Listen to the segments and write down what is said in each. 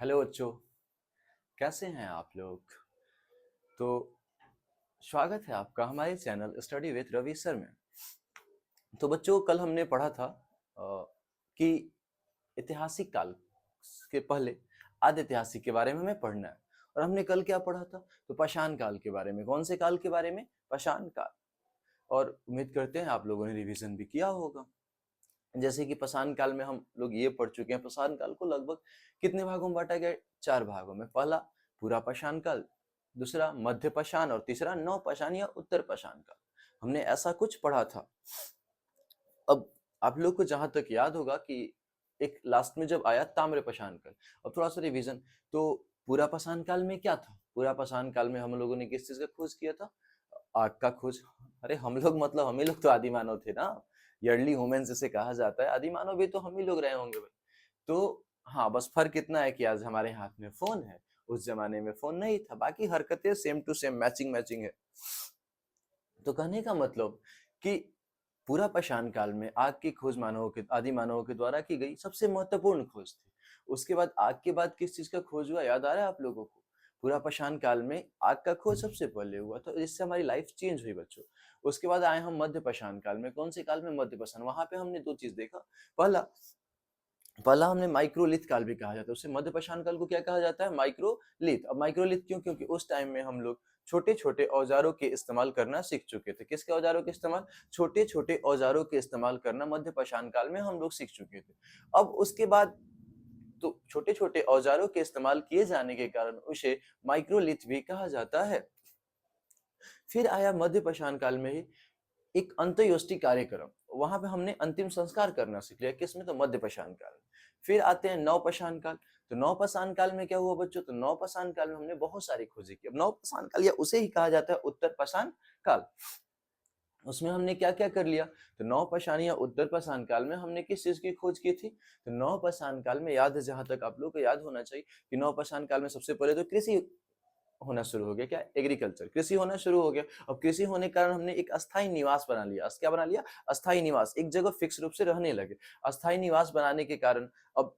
Hello बच्चों, कैसे हैं आप लोग। तो स्वागत है आपका हमारे channel study with Ravi sir में। तो बच्चों, कल हमने पढ़ा था कि ऐतिहासिक काल के पहले आदि ऐतिहासिक के बारे में हमें पढ़ना है। और हमने कल क्या पढ़ा था? तो पाषाण काल के बारे में। कौन से काल के बारे में? पाषाण काल। और उम्मीद करते हैं आप लोगों ने रिवीजन भी किया होगा। जैसे कि पाषाण काल में हम लोग ये पढ़ चुके हैं, पाषाण काल को लगभग कितने भागों में बांटा गया? 4 भागों में। पहला पूरा पाषाण काल, दूसरा मध्य पाषाण और तीसरा नव पाषाण या उत्तर पाषाण काल। हमने ऐसा कुछ पढ़ा था। अब आप लोग को जहां तक याद होगा कि एक लास्ट में जब आया ताम्र पाषाण काल। अब थोड़ा सा रिवीजन। तो पूरा पाषाण काल में क्या था? पूरा पाषाण काल में हम लोगों ने किस चीज का खोज किया था? आग का खोज। अरे हम लोग मतलब हम ही लोग तो आदि मानव थे ना। अर्ली ह्यूमंस जिसे कहा जाता है, आदि मानव भी तो हम ही लोग रहे होंगे भाई। तो हाँ, बस फर्क इतना है कि आज हमारे हाथ में फोन है, उस जमाने में फोन नहीं था। बाकी हरकतें same to same, matching matching है। तो कहने का मतलब कि पूरा पाषाण काल में आग की खोज मानवों के, आदि मानवों के द्वारा की गई सबसे महत्वपूर्ण खोज थी। उसके बाद आग के बाद किस चीज का खोज हुआ, याद आ रहा है आप लोगों को? पूरा पाषाण काल में आग का खोज सबसे पहले हुआ था, जिससे हमारी लाइफ चेंज हुई बच्चों। उसके बाद आए हम मध्य पाषाण काल में। कौन से काल में? मध्य पाषाण। वहां पे हमने दो चीज देखा। पहला पहला हमने माइक्रोलिथ काल भी कहा जाता है उसे। मध्य पाषाण काल को क्या कहा जाता है? माइक्रोलिथ। अब माइक्रोलिथ क्यों? क्योंकि उस टाइम में हम लोग छोटे छोटे औजारों के इस्तेमाल करना सीख चुके थे। किसके औजारों के इस्तेमाल? छोटे छोटे औजारों के इस्तेमाल करना मध्य पाषाण काल में हम लोग सीख चुके थे। अब उसके बाद तो छोटे छोटे औजारों के इस्तेमाल किए जाने के कारण उसे माइक्रोलिथ भी कहा जाता है। फिर आया मध्य पाषाण काल में ही एक अंत्योष्टि कार्यक्रम। वहां पे हमने अंतिम संस्कार करना सीख लिया। किसमें? तो मध्य पाषाण काल में। फिर आते हैं नव पाषाण काल। तो नव पाषाण काल में क्या हुआ बच्चों? तो नव पाषाण काल में हमने बहुत सारी खोजें की। अब नव पाषाण काल या उसे ही कहा जाता है उत्तर पाषाण काल। उसमें हमने क्या क्या कर लिया? तो नव पाषाण या उत्तर पाषाण काल में हमने किस चीज की खोज की थी? तो नव पाषाण काल में याद है, जहां तक आप लोगों को याद होना चाहिए, कि नव पाषाण काल में सबसे पहले तो कृषि होना शुरू हो गया। क्या? एग्रीकल्चर, कृषि होना शुरू हो गया। अब कृषि होने के कारण हमने एक अस्थायी निवास बना लिया। क्या बना लिया? अस्थायी निवास। एक जगह फिक्स रूप से रहने लगे। अस्थायी निवास बनाने के कारण अब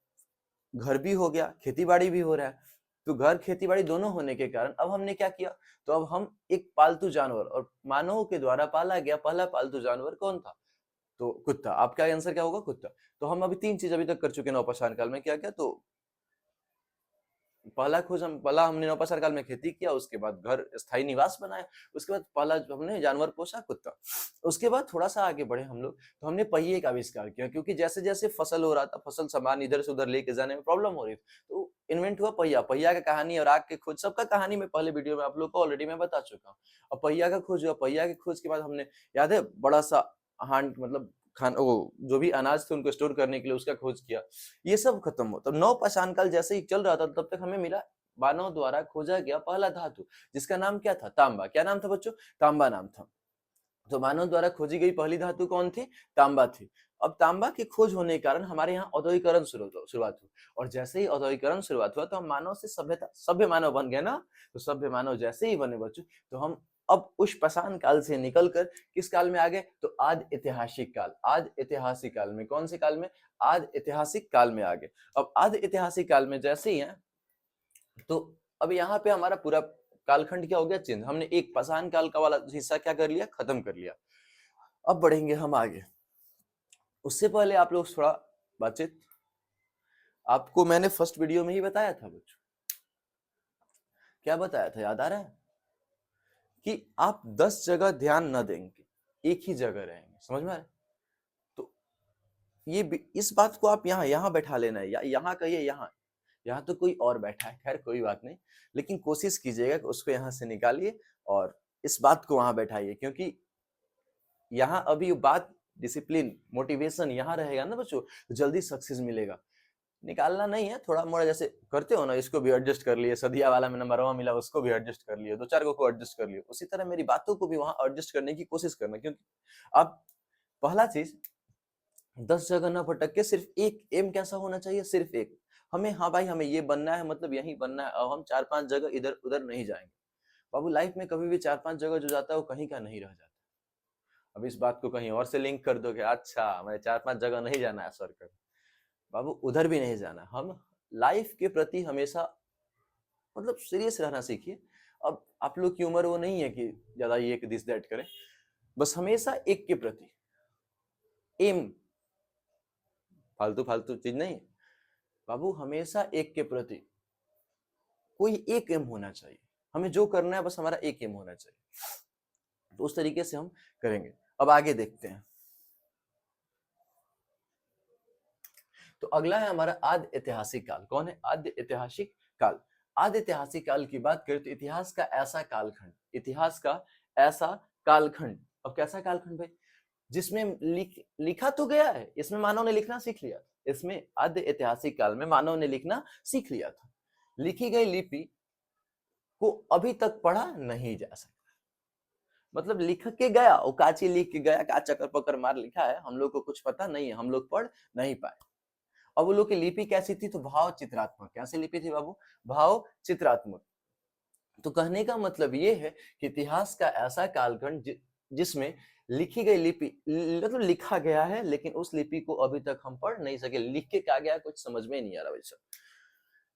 घर भी हो गया, खेती बाड़ी भी हो रहा है। तो घर खेती बाड़ी दोनों होने के कारण अब हमने क्या किया? तो अब हम एक पालतू जानवर, और मानवों के द्वारा पाला गया पहला पालतू जानवर कौन था? तो कुत्ता। आपका आंसर क्या होगा? कुत्ता। तो हम अभी 3 चीज अभी तक कर चुके हैं नवपाषाण काल में। क्या क्या? तो पहला हमने नौपाषाण काल में खेती किया, उसके बाद घर स्थायी निवास बनाया, उसके बाद पहला जो हमने जानवर पोषा, कुत्ता। उसके बाद थोड़ा सा आगे बढ़े हम लोग, तो हमने पहिए का आविष्कार किया। क्योंकि जैसे जैसे फसल हो रहा था, फसल सामान इधर से उधर लेके जाने में प्रॉब्लम हो रही थी, तो इन्वेंट हुआ पहिया। पहिया का कहानी और आग की खोज, सबका कहानी मैं पहले वीडियो में आप लोग को ऑलरेडी मैं बता चुका हूँ। अब पहिया का खोज हुआ। पहिया की खोज के बाद हमने, याद है, बड़ा सा हांड, मतलब खान, वो जो भी अनाज थे उनको स्टोर करने के लिए, उसका खोज किया। ये सब खत्म हो, तो नौ पाषाण काल जैसे ही चल रहा था, तब तक हमें मिला मानव द्वारा खोजा गया पहला धातु, जिसका नाम क्या था? तांबा। क्या नाम था बच्चों? तांबा नाम था। तो मानव द्वारा खोजी गई पहली धातु कौन थी? तांबा थी। अब तांबा की खोज होने के कारण हमारे यहाँ औद्योगिकरण शुरुआत हुई। और जैसे ही औद्योगिकरण शुरुआत हुआ, तो हम मानव से सभ्यता, सभ्य मानव बन गए ना। तो सभ्य मानव जैसे ही बने बच्चों, तो हम अब उस पाषाण काल से निकलकर किस काल में आ गए? तो आद ऐतिहासिक काल। आद ऐतिहासिक काल में। कौन से काल में? आद ऐतिहासिक काल में आ गए। अब आद ऐतिहासिक काल में जैसे ही है, तो अब यहाँ पे हमारा पूरा कालखंड क्या हो गया? चेंज। हमने एक पाषाण काल का वाला हिस्सा क्या कर लिया? खत्म कर लिया। अब बढ़ेंगे हम आगे। उससे पहले आप लोग थोड़ा बातचीत, आपको मैंने फर्स्ट वीडियो में ही बताया था बच्चों। क्या बताया था, याद आ रहा है? कि आप 10 जगह ध्यान न देंगे, एक ही जगह रहेंगे। समझ में आ रहा है? तो इस बात को आप यहाँ यहाँ बैठा लेना है, या यहाँ कहिए, यहाँ। यहाँ तो कोई और बैठा है, खैर कोई बात नहीं। लेकिन कोशिश कीजिएगा कि उसको यहाँ से निकालिए और इस बात को वहां बैठाइए। क्योंकि यहाँ अभी बात डिसिप्लिन, मोटिवेशन यहाँ रहेगा ना बच्चों, तो जल्दी सक्सेस मिलेगा। निकालना नहीं है, थोड़ा मोड़ा जैसे करते हो ना, इसको भी एडजस्ट कर लिए, सदिया वाला में नंबरवा मिला, उसको भी एडजस्ट कर लिए, दो चार को एडजस्ट कर लिए। उसी तरह मेरी बातों को भी वहां एडजस्ट करने की कोशिश करना। क्योंकि अब पहला चीज, 10 जगह न भटक के सिर्फ एक एम कैसा होना चाहिए? सिर्फ एक। हमें, हाँ भाई, हमें ये बनना है, मतलब यही बनना है। अब हम 4-5 जगह इधर उधर नहीं जाएंगे बाबू। लाइफ में कभी भी 4-5 जगह जो जाता है, वो कहीं का नहीं रह जाता। अब इस बात को कहीं और से लिंक कर दोगे, अच्छा मैं 4-5 जगह नहीं जाना है सर कर, बाबू उधर भी नहीं जाना। हम लाइफ के प्रति हमेशा मतलब सीरियस रहना सीखिए। अब आप लोग की उम्र वो नहीं है कि ज्यादा ये दिस दैट करें, बस हमेशा एक के प्रति एम, फालतू फालतू चीज नहीं बाबू, हमेशा एक के प्रति कोई एक एम होना चाहिए। हमें जो करना है बस हमारा एक एम होना चाहिए, तो उस तरीके से हम करेंगे। अब आगे देखते हैं। तो अगला है हमारा आद्य ऐतिहासिक काल। कौन है? आद्य ऐतिहासिक काल। आद्य ऐतिहासिक काल की बात करें तो इतिहास का ऐसा कालखंड, इतिहास का ऐसा कालखंड। अब कैसा कालखंड भाई? जिसमें लिखा तो गया है, इसमें मानव ने लिखना सीख लिया। इसमें आद्य ऐतिहासिक काल में मानव ने लिखना सीख लिया था। लिखी गई लिपि को अभी तक पढ़ा नहीं जा सकता। मतलब लिख के गया, वो काची लिख के गया, का चक्कर पकड़ मार लिखा है, हम लोग को कुछ पता नहीं है, हम लोग पढ़ नहीं पाए। अब वो लोग की लिपि कैसी थी? तो भाव चित्रात्मक। कैसी लिपि थी बाबू? भाव चित्रात्मक। तो कहने का मतलब ये है कि इतिहास का ऐसा कालखंड जिसमें लिखी गई लिपि, मतलब लिखा गया है लेकिन उस लिपि को अभी तक हम पढ़ नहीं सके। लिख के क्या गया कुछ समझ में नहीं आ रहा वैसा।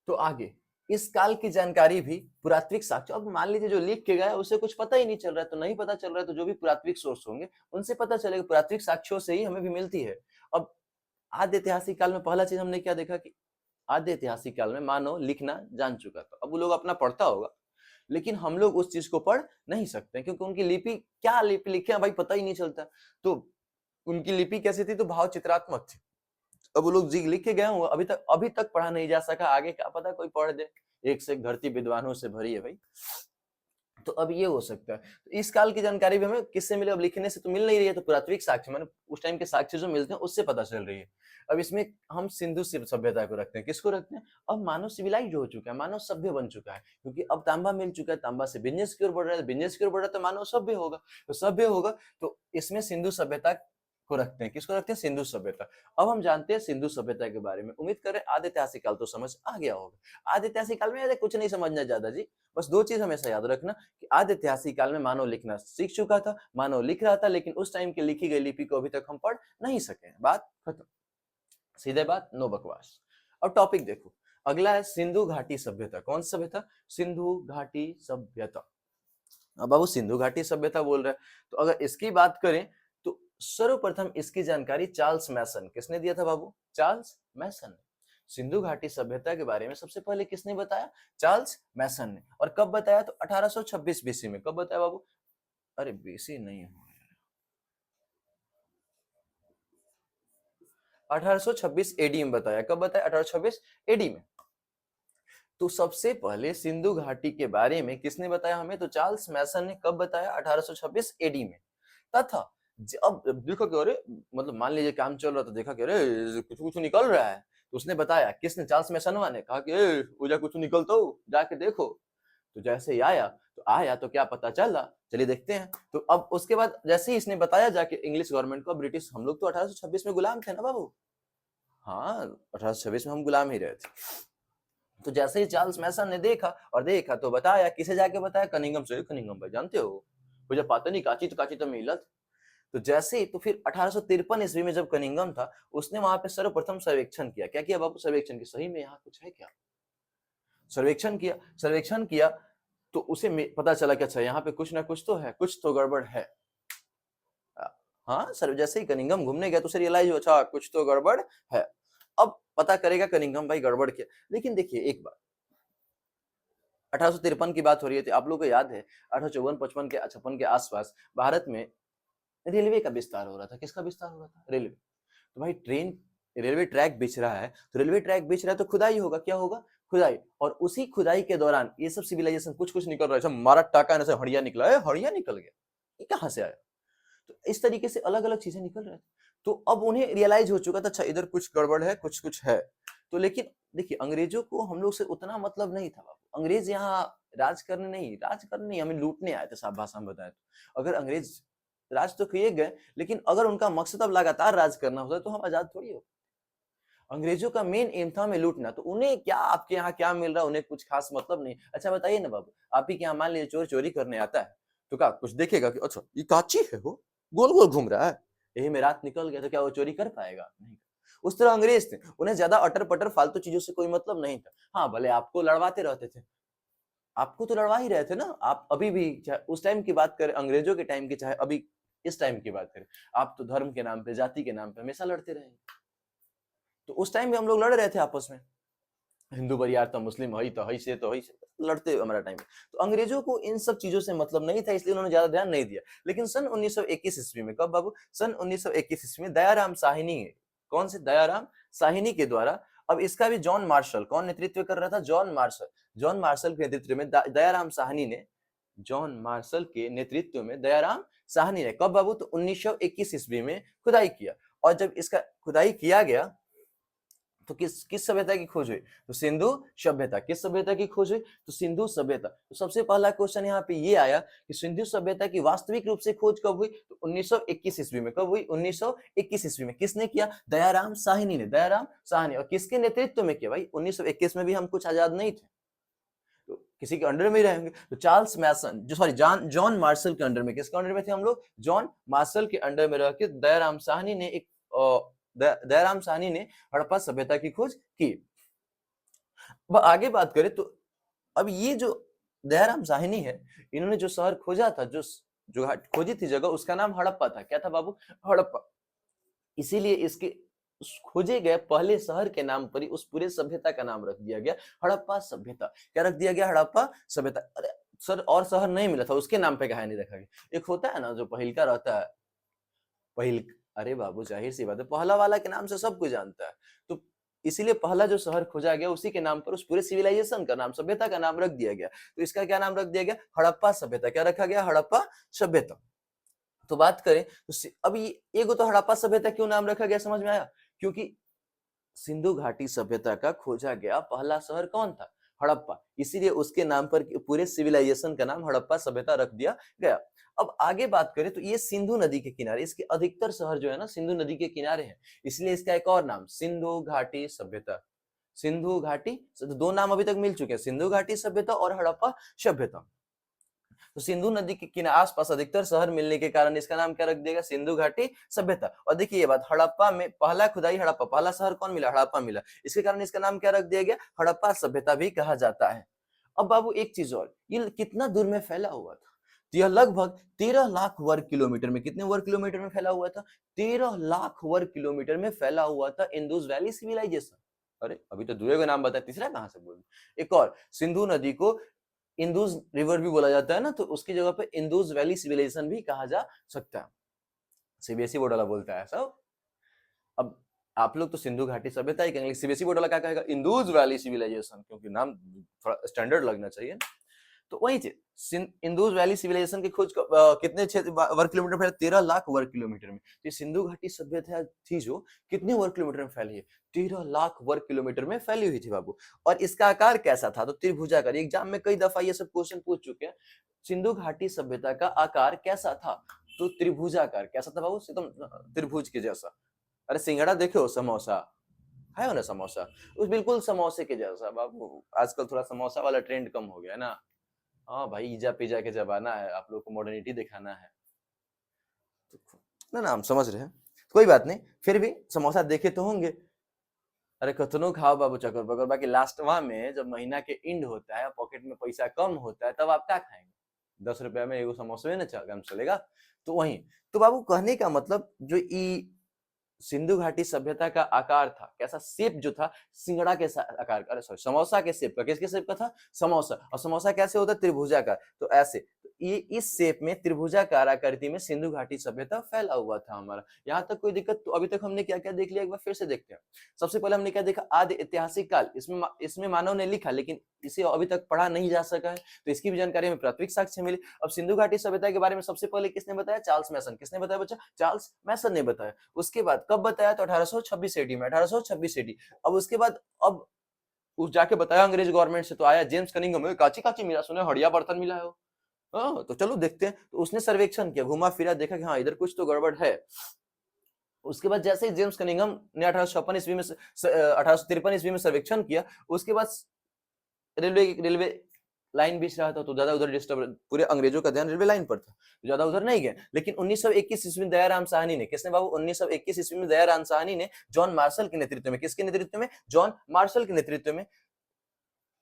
तो आगे इस काल की जानकारी भी पुरातात्विक साक्ष्य, अब मान लीजिए जो लिख के गया उसे कुछ पता ही नहीं चल रहा है, तो नहीं पता चल रहा है तो जो भी पुरातात्विक सोर्स होंगे उनसे पता चलेगा, पुरातात्विक साक्ष्यों से ही हमें भी मिलती है। अब आद्य ऐतिहासिक काल में पहला चीज हमने क्या देखा कि आद्य ऐतिहासिक काल में मानव लिखना जान चुका था। अब वो लोग अपना पढ़ता होगा लेकिन हम लोग उस चीज को पढ़ नहीं सकते क्योंकि उनकी लिपि, क्या लिपि लिखे हैं भाई पता ही नहीं चलता। तो उनकी लिपि कैसी थी? तो भाव चित्रात्मक थी। अब वो लोग जी लिख के गए हुए, अभी तक पढ़ा नहीं जा सका, आगे क्या पता कोई पढ़ दे। एक से एक धरती विद्वानों से भरी है भाई। तो अब ये हो सकता है। तो इस काल की जानकारी भी हमें किससे मिले? अब लिखने से तो मिल नहीं रही है, तो पुरातात्विक साक्ष्य माने उस टाइम के साक्ष्य जो मिलते हैं उससे पता चल रही है। अब इसमें हम सिंधु सभ्यता को रखते हैं। किसको रखते हैं? अब मानव सिविलाइज हो चुका है, मानव सभ्य बन चुका है, क्योंकि अब तांबा मिल चुका है, तांबा से बिजनेस की ओर बढ़ रहा है, बिजनेस की ओर बढ़ रहा है तो मानव सभ्य होगा। तो सभ्य होगा तो इसमें सिंधु सभ्यता को रखते हैं। किसको रखते हैं? सिंधु सभ्यता। अब हम जानते हैं सिंधु सभ्यता के बारे में। उम्मीद करें आद्य ऐतिहासिक काल तो समझ आ गया होगा। आद्य ऐतिहासिक काल में कुछ नहीं समझना ज्यादा जी, बस दो चीज हमेशा याद रखना कि आद्य ऐतिहासिक काल में मानव लिखना सीख चुका था, मानव लिख रहा था, लेकिन उस टाइम की लिखी गई लिपि को अभी तक हम पढ़ नहीं सके। बात खत्म, सीधे बात, नो बकवास। अब टॉपिक देखो, अगला है सिंधु घाटी सभ्यता। कौन सी सभ्यता? सिंधु घाटी सभ्यता। अब बाबू सिंधु घाटी सभ्यता बोल रहे हैं, तो अगर इसकी बात करें तो सर्वप्रथम इसकी जानकारी चार्ल्स मैसन, किसने दिया था बाबू? चार्ल्स मैसन। सिंधु घाटी सभ्यता के बारे में सबसे पहले किसने बताया? चार्ल्स मैसन ने। और कब बताया? तो 1826 बीसी में। कब बताया बाबू? अरे बीसी नहीं हो, 1826 एडी में बताया। कब बताया? 1826 एडी में। तो सबसे पहले सिंधु घाटी के बारे में किसने बताया हमें? तो चार्ल्स मैसन ने। कब बताया? 1826 एडी में। तथा अब देखो कि अरे मतलब मान लीजिए काम चल रहा था, देखा कि अरे कुछ कुछ निकल रहा है, तो उसने बताया। किसने? चार्ल्स मैसनवा ने कहा कि उजा कुछ निकलता हो, जाके देखो। तो जैसे ही आया तो क्या पता चला, चलिए देखते हैं। तो अब उसके बाद जैसे ही इसने बताया जाके इंग्लिश गवर्नमेंट को, ब्रिटिश, हम लोग तो 1826 में गुलाम थे ना बाबू। हाँ, 1826 में हम गुलाम ही रहे थे। तो जैसे ही चार्ल्स मैसन ने देखा तो बताया। किसे जाके बताया? कनिंघम से। कनिंघम भाई जानते हो, मुझे पता नहीं काची तो मिलत। तो जैसे ही तो फिर 1853 ईस्वी में जब कनिंघम था, उसने वहां पे सर्वप्रथम सर्वेक्षण किया। क्या किया बाबू? सर्वेक्षण की सही में यहाँ कुछ है क्या? सर्वेक्षण किया तो उसे पता चला कि अच्छा यहाँ पे कुछ ना कुछ तो है, कुछ तो गड़बड़ है। हाँ सर, जैसे ही कनिंघम घूमने गया तो उसे रियलाइज हुआ अच्छा कुछ तो गड़बड़ है। अब पता करेगा कनिंघम भाई गड़बड़ क्या। लेकिन देखिए एक बात, 1853 की बात हो रही थी, आप लोगों को याद है 1854 55 के 56 के आसपास भारत में रेलवे का विस्तार हो रहा था। किसका विस्तार हो रहा था? रेलवे। तो भाई रेलवे ट्रैक बिछ रहा है, तो रेलवे ट्रैक बिछ रहा है तो खुदाई होगा। क्या होगा? खुदाई। और उसी खुदाई के दौरान ये सब सिविलाइजेशन कुछ कुछ निकल रहा है। मारा टाका ऐसे हड़िया निकला है, हड़िया निकल गया, ये कहां से आया? तो इस तरीके से अलग अलग चीजें निकल रहे थे। तो अब उन्हें रियलाइज हो चुका था अच्छा इधर कुछ गड़बड़ है, कुछ कुछ है। तो लेकिन देखिए अंग्रेजों को हम लोग से उतना मतलब नहीं था बाबू। अंग्रेज यहाँ राज करने नहीं, हमें लूटने आए थे, साफ भाषा में बताएं तो। अगर अंग्रेज राज तो किए गए, लेकिन अगर उनका मकसद अब लगातार राज करना होता तो हम आजाद थोड़ी हो। अंग्रेजों का मेन एम था हमें लूटना। तो उन्हें क्या आपके यहाँ क्या मिल रहा है, उन्हें कुछ खास मतलब नहीं। अच्छा बताइए ना बाबू, आप ही के यहाँ मान लीजिए चोर चोरी करने आता है, तो क्या कुछ देखेगा कि अच्छा ये काची है, वो गोल गोल घूम रहा है, यही में रात निकल गया, तो क्या वो चोरी कर पाएगा? नहीं। उस तरह अंग्रेज थे, उन्हें ज्यादा अटर पटर फालतू चीजों से कोई मतलब नहीं था। हाँ, भले आपको लड़वाते रहते थे, आपको तो लड़वा ही रहे थे ना। आप अभी भी, चाहे उस टाइम की बात करें, अंग्रेजों के टाइम की, चाहे अभी इस टाइम की बात करें, आप तो धर्म के नाम पे, जाति के नाम पे हमेशा लड़ते रहे। तो उस टाइम भी हम लोग लड़ रहे थे आपस में, हिंदू बरियार तो मुस्लिम हई तो हई से तो हई से, लड़ते हमारा टाइम में। तो अंग्रेजों को इन सब चीजों से मतलब नहीं था, इसलिए उन्होंने ज्यादा ध्यान नहीं दिया। लेकिन सन 1921 ईस्वी में, कब बाबू, सन 1921 ईस्वी में दयाराम साहिनी, कौन से, दयाराम साहिनी के द्वारा, अब इसका भी जॉन मार्शल, कौन नेतृत्व कर रहा था, जॉन मार्शल, जॉन मार्शल के नेतृत्व में दयाराम साहनी ने, जॉन मार्शल के नेतृत्व में दयाराम साहनी ने, कब बाबू, तो 1921 ईस्वी में खुदाई किया। और जब इसका खुदाई किया गया तो किस किस सभ्यता की खोज हुई, तो सिंधु सभ्यता। किस सभ्यता की खोज हुई, तो सिंधु सभ्यता। तो सबसे पहला क्वेश्चन यहाँ पे ये आया कि सिंधु सभ्यता की वास्तविक रूप से खोज कब हुई, तो 1921 ईस्वी में। कब हुई, 1921 ईस्वी में। किसने किया, दयाराम साहनी ने, दयाराम साहनी। और किसके नेतृत्व में किया भाई, 1921 में भी हम कुछ आजाद नहीं थे, तो किसी के अंडर में ही रहेंगे। तो चार्ल्स मैसन, जो सॉरी जॉन मार्शल के अंडर में, किसके अंडर में थे हम लोग, जॉन मार्शल के अंडर में रह के दयाराम साहनी ने एक दयाराम साहनी ने हड़प्पा सभ्यता की खोज की। अब आगे बात करें तो अब ये जो दयाराम साहनी है, इन्होंने जो शहर खोजा था, जो खोजी थी जगह, उसका नाम हड़प्पा था। क्या था बाबू, हड़प्पा। इसीलिए इसके उस खोजे गए पहले शहर के नाम पर ही उस पूरे सभ्यता का नाम रख दिया गया हड़प्पा सभ्यता। क्या रख दिया गया, हड़प्पा सभ्यता। अरे सर, और शहर नहीं मिला था, उसके नाम पे कहा नहीं रखा गया। एक होता है ना जो पहिलका रहता है, पहिल, अरे बाबू जाहिर सी बात है, पहला वाला के नाम से सब कुछ जानता है। तो इसीलिए पहला जो शहर खोजा गया, उसी के नाम पर उस पूरे सिविलाइजेशन का नाम, सभ्यता का नाम रख दिया गया। तो इसका क्या नाम रख दिया गया, हड़प्पा सभ्यता। क्या रखा गया, हड़प्पा सभ्यता। तो बात करें तो अब ये एगो तो हड़प्पा सभ्यता क्यों नाम रखा गया, समझ में आया, क्योंकि सिंधु घाटी सभ्यता का खोजा गया पहला शहर कौन था, हड़प्पा। इसीलिए उसके नाम पर पूरे सिविलाइजेशन का नाम हड़प्पा सभ्यता रख दिया गया। अब आगे बात करें तो ये सिंधु नदी के किनारे, इसके अधिकतर शहर जो है ना सिंधु नदी के किनारे हैं, इसलिए इसका एक और नाम सिंधु घाटी सभ्यता। सिंधु घाटी, तो दो नाम अभी तक मिल चुके हैं, सिंधु घाटी सभ्यता और हड़प्पा सभ्यता। तो सिंधु नदी के किनारे आसपास अधिकतर शहर मिलने के कारण इसका नाम क्या रख दिया, सिंधु घाटी सभ्यता। और देखिए ये बात, हड़प्पा में पहला खुदाई हड़प्पा, पहला शहर कौन मिला, हड़प्पा मिला, इसके कारण इसका नाम क्या रख दिया गया, हड़प्पा सभ्यता भी कहा जाता है। अब बाबू एक चीज और, ये कितना दूर में फैला हुआ था, तो यह लगभग 13 लाख वर्ग किलोमीटर में, कितने वर्ग किलोमीटर में फैला हुआ था, 13 लाख वर्ग किलोमीटर में फैला हुआ था इंडस वैली सिविलाइजेशन। अरे अभी तो दूसरे का नाम बताया, तीसरा कहां से बोल। एक और, सिंधु नदी को इंदुज रिवर भी बोला जाता है ना, तो उसकी जगह पे इंदुज वैली सिविलाइजेशन भी कहा जा सकता है। सीबीएसई बोर्ड वाला बोलता है सब। अब आप लोग तो सिंधु घाटी सभ्यता ही कहेंगे, सीबीएसई बोर्ड वाला क्या कहेगा, इंदुज वैली सिविलाइजेशन, क्योंकि नाम थोड़ा स्टैंडर्ड लगना चाहिए। तो वही चीज, इंदुज वैली सिविलाइजेशन की खोज कितने वर्ग किलोमीटर फैला, 13 लाख वर्ग किलोमीटर में। तो सिंधु घाटी सभ्यता थी जो कितने वर्ग किलोमीटर में फैली है, 13 लाख वर्ग किलोमीटर में फैली हुई थी बाबू। और इसका आकार कैसा था, तो त्रिभुजाकार। एग्जाम में कई दफा ये सब क्वेश्चन पूछ चुके हैं, सिंधु घाटी सभ्यता का आकार कैसा था, तो त्रिभुजाकार। कैसा था बाबू, एकदम त्रिभुज के जैसा। अरे सिंगड़ा देखे हो, समोसा है हो ना, समोसा, उस बिल्कुल समोसे के जैसा बाबू। आजकल थोड़ा समोसा वाला ट्रेंड कम हो गया ना, हाँ भाई, ईजा पिज्जा के जमाना है, आप लोग को मॉडर्निटी दिखाना है, तो ना ना हम समझ रहे हैं, कोई बात नहीं, फिर भी समोसा देखे तो होंगे। अरे कतनो खाओ बाबू चकर बकर, बाकी लास्टवा में जब महीना के एंड होता है, पॉकेट में पैसा कम होता है, तब आप क्या खाएंगे, 10 रुपया में एगो समोसा ना चलेगा। तो वही, तो बाबू कहने का मतलब, जो सिंधु घाटी सभ्यता का आकार था, कैसा शेप जो था, सिंगड़ा के आकार का, अरे सॉरी समोसा के शेप का, किसके शेप का था, समोसा। और समोसा कैसे होता है, त्रिभुजाकार। तो ऐसे, तो ये इस शेप में त्रिभुजाकार आकृति में सिंधु घाटी सभ्यता फैला हुआ था हमारा। यहाँ तक कोई दिक्कत, तो अभी तक हमने क्या क्या देख लिया, एक बार फिर से देखते हैं। सबसे पहले हमने क्या देखा, आदि ऐतिहासिक काल, इसमें मानव ने लिखा, लेकिन इसे अभी तक पढ़ा नहीं जा सका है, तो इसकी भी जानकारी हमें प्राथमिक साक्ष्य मिली। अब सिंधु घाटी सभ्यता के बारे में सबसे पहले किसने बताया, चार्ल्स मैसन। किसने बताया बच्चा, चार्ल्स मैसन ने बताया। उसके बाद कब बताया, तो 1826 एडी में, 1826 एडी। अब उसके बाद, अब उस जाके बताया अंग्रेज गवर्नमेंट से, तो आया जेम्स कनिंघम, काची काची मिला, सुने हड़िया बर्तन मिला है। हाँ, तो चलो देखते हैं। तो उसने सर्वेक्षण किया, घुमा फिरा, देखा कि हाँ इधर कुछ तो गड़बड़ है। उसके बाद जैसे ही जेम्स कनिंघम ने 1856 ईस्वी में 1853 ईस्वी में सर्वेक्षण किया, उसके बाद रेलवे लाइन बिछ रहा था तो ज्यादा उधर डिस्टर्ब, पूरे अंग्रेजों का ध्यान रेलवे लाइन पर था, ज्यादा उधर नहीं गए। लेकिन 1921 ईस्वी में दयाराम साहनी ने, किसने बाबू, 1921 ईस्वी में दयाराम साहनी ने जॉन मार्शल के नेतृत्व में, किसके नेतृत्व में, जॉन मार्शल के नेतृत्व में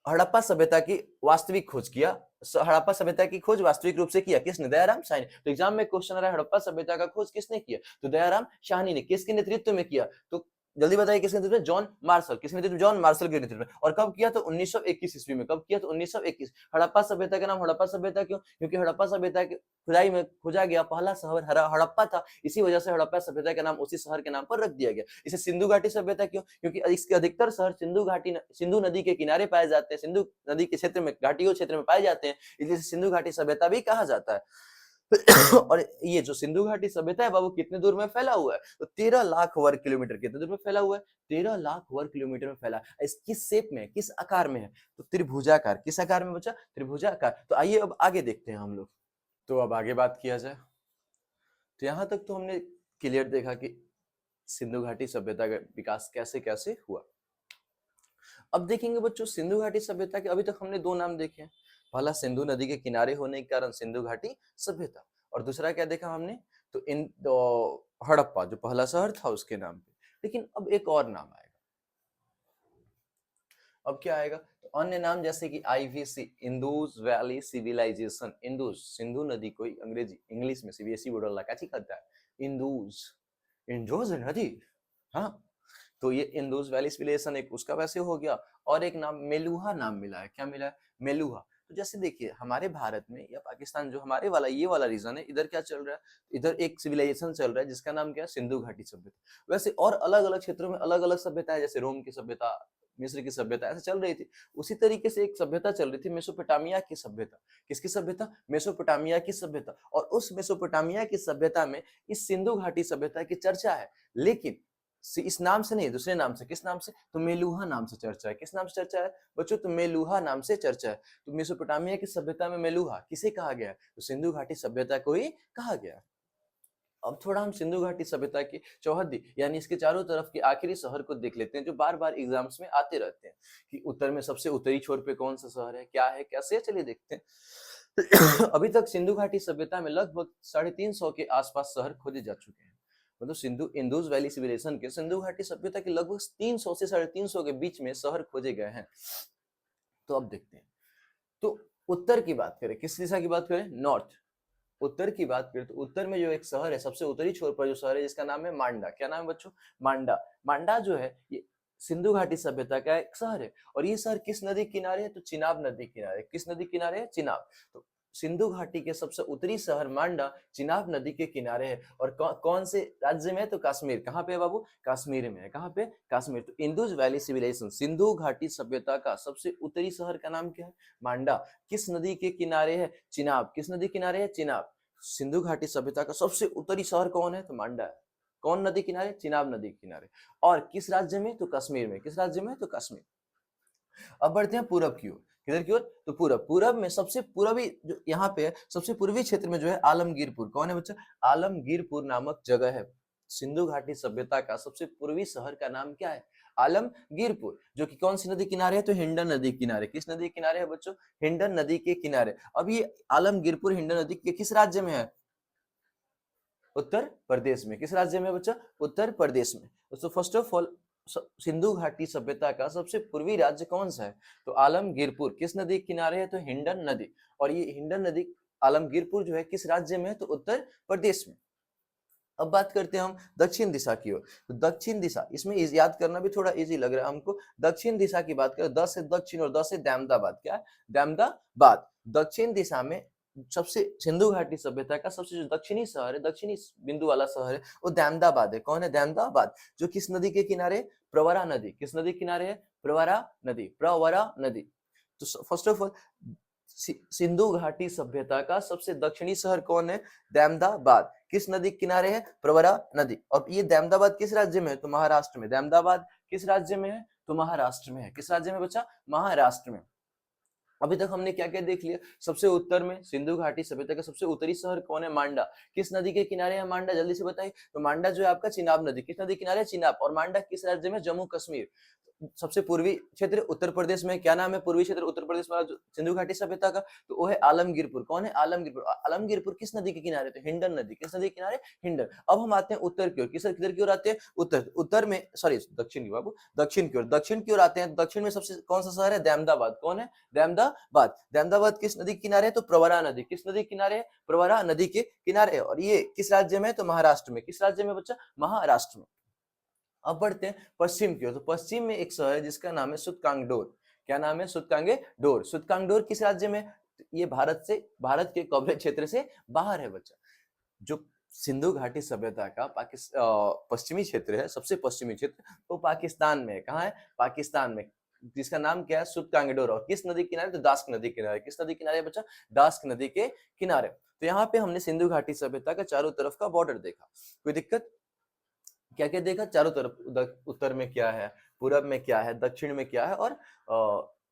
हड़प्पा सभ्यता की वास्तविक खोज किया। हड़प्पा सभ्यता की खोज वास्तविक रूप से किया किसने, दयाराम साहनी। तो एग्जाम में क्वेश्चन आ रहा है हड़प्पा सभ्यता का खोज किसने किया, तो दयाराम साहनी ने। किसके नेतृत्व में किया, तो जल्दी बताइए किसके नेतृत्व में, जॉन मार्शल। किसके नेतृत्व में, जॉन मार्शल के नेतृत्व में। और कब किया, तो 1921 ईस्वी में। कब किया, तो 1921। हड़प्पा सभ्यता का नाम हड़प्पा सभ्यता क्यों, क्योंकि हड़प्पा सभ्यता के खुदाई में खोजा गया पहला शहर हड़प्पा था, इसी वजह से हड़प्पा सभ्यता का नाम उसी शहर के नाम पर रख दिया गया। इसे सिंधु घाटी सभ्यता क्यों, क्योंकि इसके अधिकतर शहर सिंधु घाटी, सिंधु नदी के किनारे पाए जाते हैं, सिंधु नदी के क्षेत्र में, घाटियों क्षेत्र में पाए जाते हैं, इसलिए सिंधु घाटी सभ्यता भी कहा जाता है। और ये जो सिंधु घाटी सभ्यता है बाबू कितने दूर में फैला हुआ है, तो 13 लाख वर्ग किलोमीटर। कितने दूर में फैला हुआ है, 13 लाख वर्ग किलोमीटर में फैला है। इस किस शेप में, किस आकार में है, तो त्रिभुजाकार। किस आकार में बच्चा, त्रिभुजाकार। तो आइए अब आगे देखते हैं हम लोग। तो अब आगे बात किया जाए, तो यहां तक तो हमने क्लियर देखा कि सिंधु घाटी सभ्यता का विकास कैसे कैसे हुआ। अब देखेंगे बच्चों सिंधु घाटी सभ्यता के, अभी तक हमने दो नाम देखे हैं। पहला सिंधु नदी के किनारे होने के कारण सिंधु घाटी सभ्यता, और दूसरा क्या देखा हमने, तो हड़प्पा जो पहला शहर था उसके नाम पे। लेकिन अब एक और नाम आएगा। अब क्या आएगा, तो अन्य नाम जैसे कि IVC, Indus valley civilization. Indus, Sindhu नदी को अंग्रेजी इंग्लिश में CBSE बोर्ड वाला क्या करता है, इंडस, इंडस नदी। हाँ, तो ये इंडस वैली सिविलाइजेशन एक उसका वैसे हो गया। और एक नाम मेलुहा नाम मिला है, क्या मिला है, मेलुहा। तो जैसे देखिए हमारे भारत में या पाकिस्तान जो हमारे वाला ये वाला रीजन है, इधर क्या चल रहा है, इधर एक सिविलाइजेशन चल रहा है जिसका नाम क्या है, सिंधु घाटी सभ्यता। वैसे और अलग अलग क्षेत्रों में अलग अलग सभ्यता है, जैसे रोम की सभ्यता, मिस्र की सभ्यता ऐसे चल रही थी। उसी तरीके से एक सभ्यता चल रही थी मेसोपोटामिया की सभ्यता। किसकी सभ्यता, मेसोपोटामिया की सभ्यता। और उस मेसोपोटामिया की सभ्यता में इस सिंधु घाटी सभ्यता की चर्चा है, लेकिन इस नाम से नहीं, दूसरे नाम से। किस नाम से, तो मेलुहा नाम से चर्चा है। किस नाम से चर्चा है बच्चों, तो मेलुहा नाम से चर्चा है। तो मेसोपोटामिया की सभ्यता में मेलुहा किसे कहा गया है, तो सिंधु घाटी सभ्यता को ही कहा गया। अब थोड़ा हम सिंधु घाटी सभ्यता की चौहद्दी यानी इसके चारों तरफ के आखिरी शहर को देख लेते हैं, जो बार बार एग्जाम्स में आते रहते हैं कि उत्तर में सबसे उत्तरी छोर पे कौन सा शहर है, क्या है, कैसे है, चलिए देखते हैं। अभी तक सिंधु घाटी सभ्यता में लगभग 350 के आसपास शहर खोजे जा चुके हैं। मतलब सिंधु इंडस वैली सिविलाइजेशन के सिंधु घाटी सभ्यता के लगभग 300 से 350 के बीच में शहर खोजे गए हैं। तो अब देखते हैं, तो उत्तर की बात करें, किस दिशा की बात करें, नॉर्थ। उत्तर की बात करें तो उत्तर में जो एक शहर है, सबसे उत्तरी छोर पर जो शहर है, जिसका नाम है मांडा। क्या नाम है बच्चों, मांडा। मांडा जो है ये सिंधु घाटी सभ्यता का एक शहर है। और ये शहर किस नदी किनारे है, तो चिनाब नदी किनारे। किस नदी किनारे है, चिनाब। तो सिंधु घाटी के सबसे उत्तरी शहर मांडा चिनाब नदी के किनारे है। और कौन से राज्य में है, तो कश्मीर। कहाँ पे है बाबू, कश्मीर में है। कहाँ पे, कश्मीर। तो इंडस वैली सिविलाइजेशन सिंधु घाटी सभ्यता का सबसे उत्तरी शहर का नाम क्या है, मांडा। किस नदी के किनारे है, चिनाब। किस नदी किनारे है, चिनाब। सिंधु घाटी सभ्यता का सबसे उत्तरी शहर कौन है, तो मांडा है। कौन नदी किनारे, चिनाब नदी किनारे। और किस राज्य में, तो कश्मीर में। किस राज्य में, तो कश्मीर। अब बढ़ते हैं पूरब की ओर। किधर की ओर, तो पूरब। पूरब में सबसे पूर्वी जो यहाँ पे है, सबसे पूर्वी क्षेत्र में जो है आलमगीरपुर। कौन है बच्चा, आलमगीरपुर नामक जगह है। सिंधु घाटी सभ्यता का सबसे पूर्वी शहर का नाम क्या है, आलमगीरपुर। जो कि कौन सी नदी किनारे है, तो हिंडन नदी किनारे। किस नदी किनारे है बच्चों, हिंडन नदी के किनारे। अब ये आलमगीरपुर हिंडन नदी के किस राज्य में है, उत्तर प्रदेश में। किस राज्य में बच्चा, उत्तर प्रदेश में। तो फर्स्ट ऑफ ऑल सिंधु घाटी सभ्यता का सबसे पूर्वी राज्य कौन सा है, तो आलमगीरपुर। किस नदी किनारे है, तो हिंडन नदी। और ये हिंडन नदी आलमगीरपुर जो है किस राज्य में है, तो उत्तर प्रदेश में। अब बात करते हैं हम दक्षिण दिशा की ओर। तो दक्षिण दिशा, इसमें याद करना भी थोड़ा इजी लग रहा है हमको। दक्षिण दिशा की बात करें, 10 से दक्षिण और 10 से दामदाबाद। क्या है, दामदाबाद। दक्षिण दिशा में सबसे सिंधु घाटी सभ्यता का सबसे जो दक्षिणी शहर है, दक्षिणी बिंदु वाला शहर है, वो दामदाबाद है। कौन है, दामदाबाद। जो किस नदी के किनारे, प्रवरा नदी। किस नदी किनारे है, प्रवरा नदी। प्रवरा नदी। तो फर्स्ट ऑफ ऑल सिंधु घाटी सभ्यता का सबसे दक्षिणी शहर कौन है, दामदाबाद। किस नदी किनारे है, प्रवरा नदी। और ये दामदाबाद किस राज्य में है, तो महाराष्ट्र में। दामदाबाद किस राज्य में है, तो महाराष्ट्र में है। किस राज्य में बच्चा, महाराष्ट्र में। अभी तक हमने क्या क्या देख लिया, सबसे उत्तर में सिंधु घाटी सभ्यता का सबसे उत्तरी शहर कौन है, मांडा। किस नदी के किनारे है मांडा, जल्दी से बताइए, तो मांडा जो है आपका चिनाब नदी। किस नदी किनारे, चिनाब। और मांडा किस राज्य में, जम्मू कश्मीर। सबसे पूर्वी क्षेत्र उत्तर प्रदेश में, क्या नाम है पूर्वी क्षेत्र उत्तर प्रदेश वाला जो सिंधु घाटी सभ्यता का? तो वो है आलमगीरपुर। कौन है? आलमगीरपुर। आलमगीरपुर किस नदी के किनारे? तो हिंडन नदी। किस नदी के किनारे? हिंडन। अब हम आते हैं उत्तर की ओर। किधर की ओर आते हैं? उत्तर में, सॉरी दक्षिण की बाबू, दक्षिण की ओर। दक्षिण की ओर आते हैं। दक्षिण में सबसे कौन सा शहर है? दहमदाबाद। कौन है? दहमदाबाद। दहमदाबाद किस नदी के किनारे है? तो प्रवरा नदी। किस नदी के किनारे है? प्रवरा नदी के किनारे। और ये किस राज्य में है? तो महाराष्ट्र में। किस राज्य में बच्चा? महाराष्ट्र में। अब बढ़ते हैं पश्चिम की ओर। तो पश्चिम में एक शहर है जिसका नाम है सुतकांगडोर। क्या नाम है? सुतकांगडोर। सुतकांगडोर किस राज्य में? ये भारत के कवरेज क्षेत्र से बाहर है बच्चा। जो सिंधु घाटी सभ्यता का पश्चिमी क्षेत्र है, सबसे पश्चिमी क्षेत्र, वो पाकिस्तान में है। कहाँ है? पाकिस्तान में। जिसका नाम क्या है? सुतकांगडोर। और किस नदी किनारे? तो दास्क नदी किनारे। किस नदी किनारे बच्चा? दास्क नदी के किनारे। तो यहाँ पे हमने सिंधु घाटी सभ्यता का चारों तरफ का बॉर्डर देखा। कोई दिक्कत? क्या क्या देखा? चारों तरफ, उत्तर में क्या है, पूरब में क्या है, दक्षिण में क्या है, और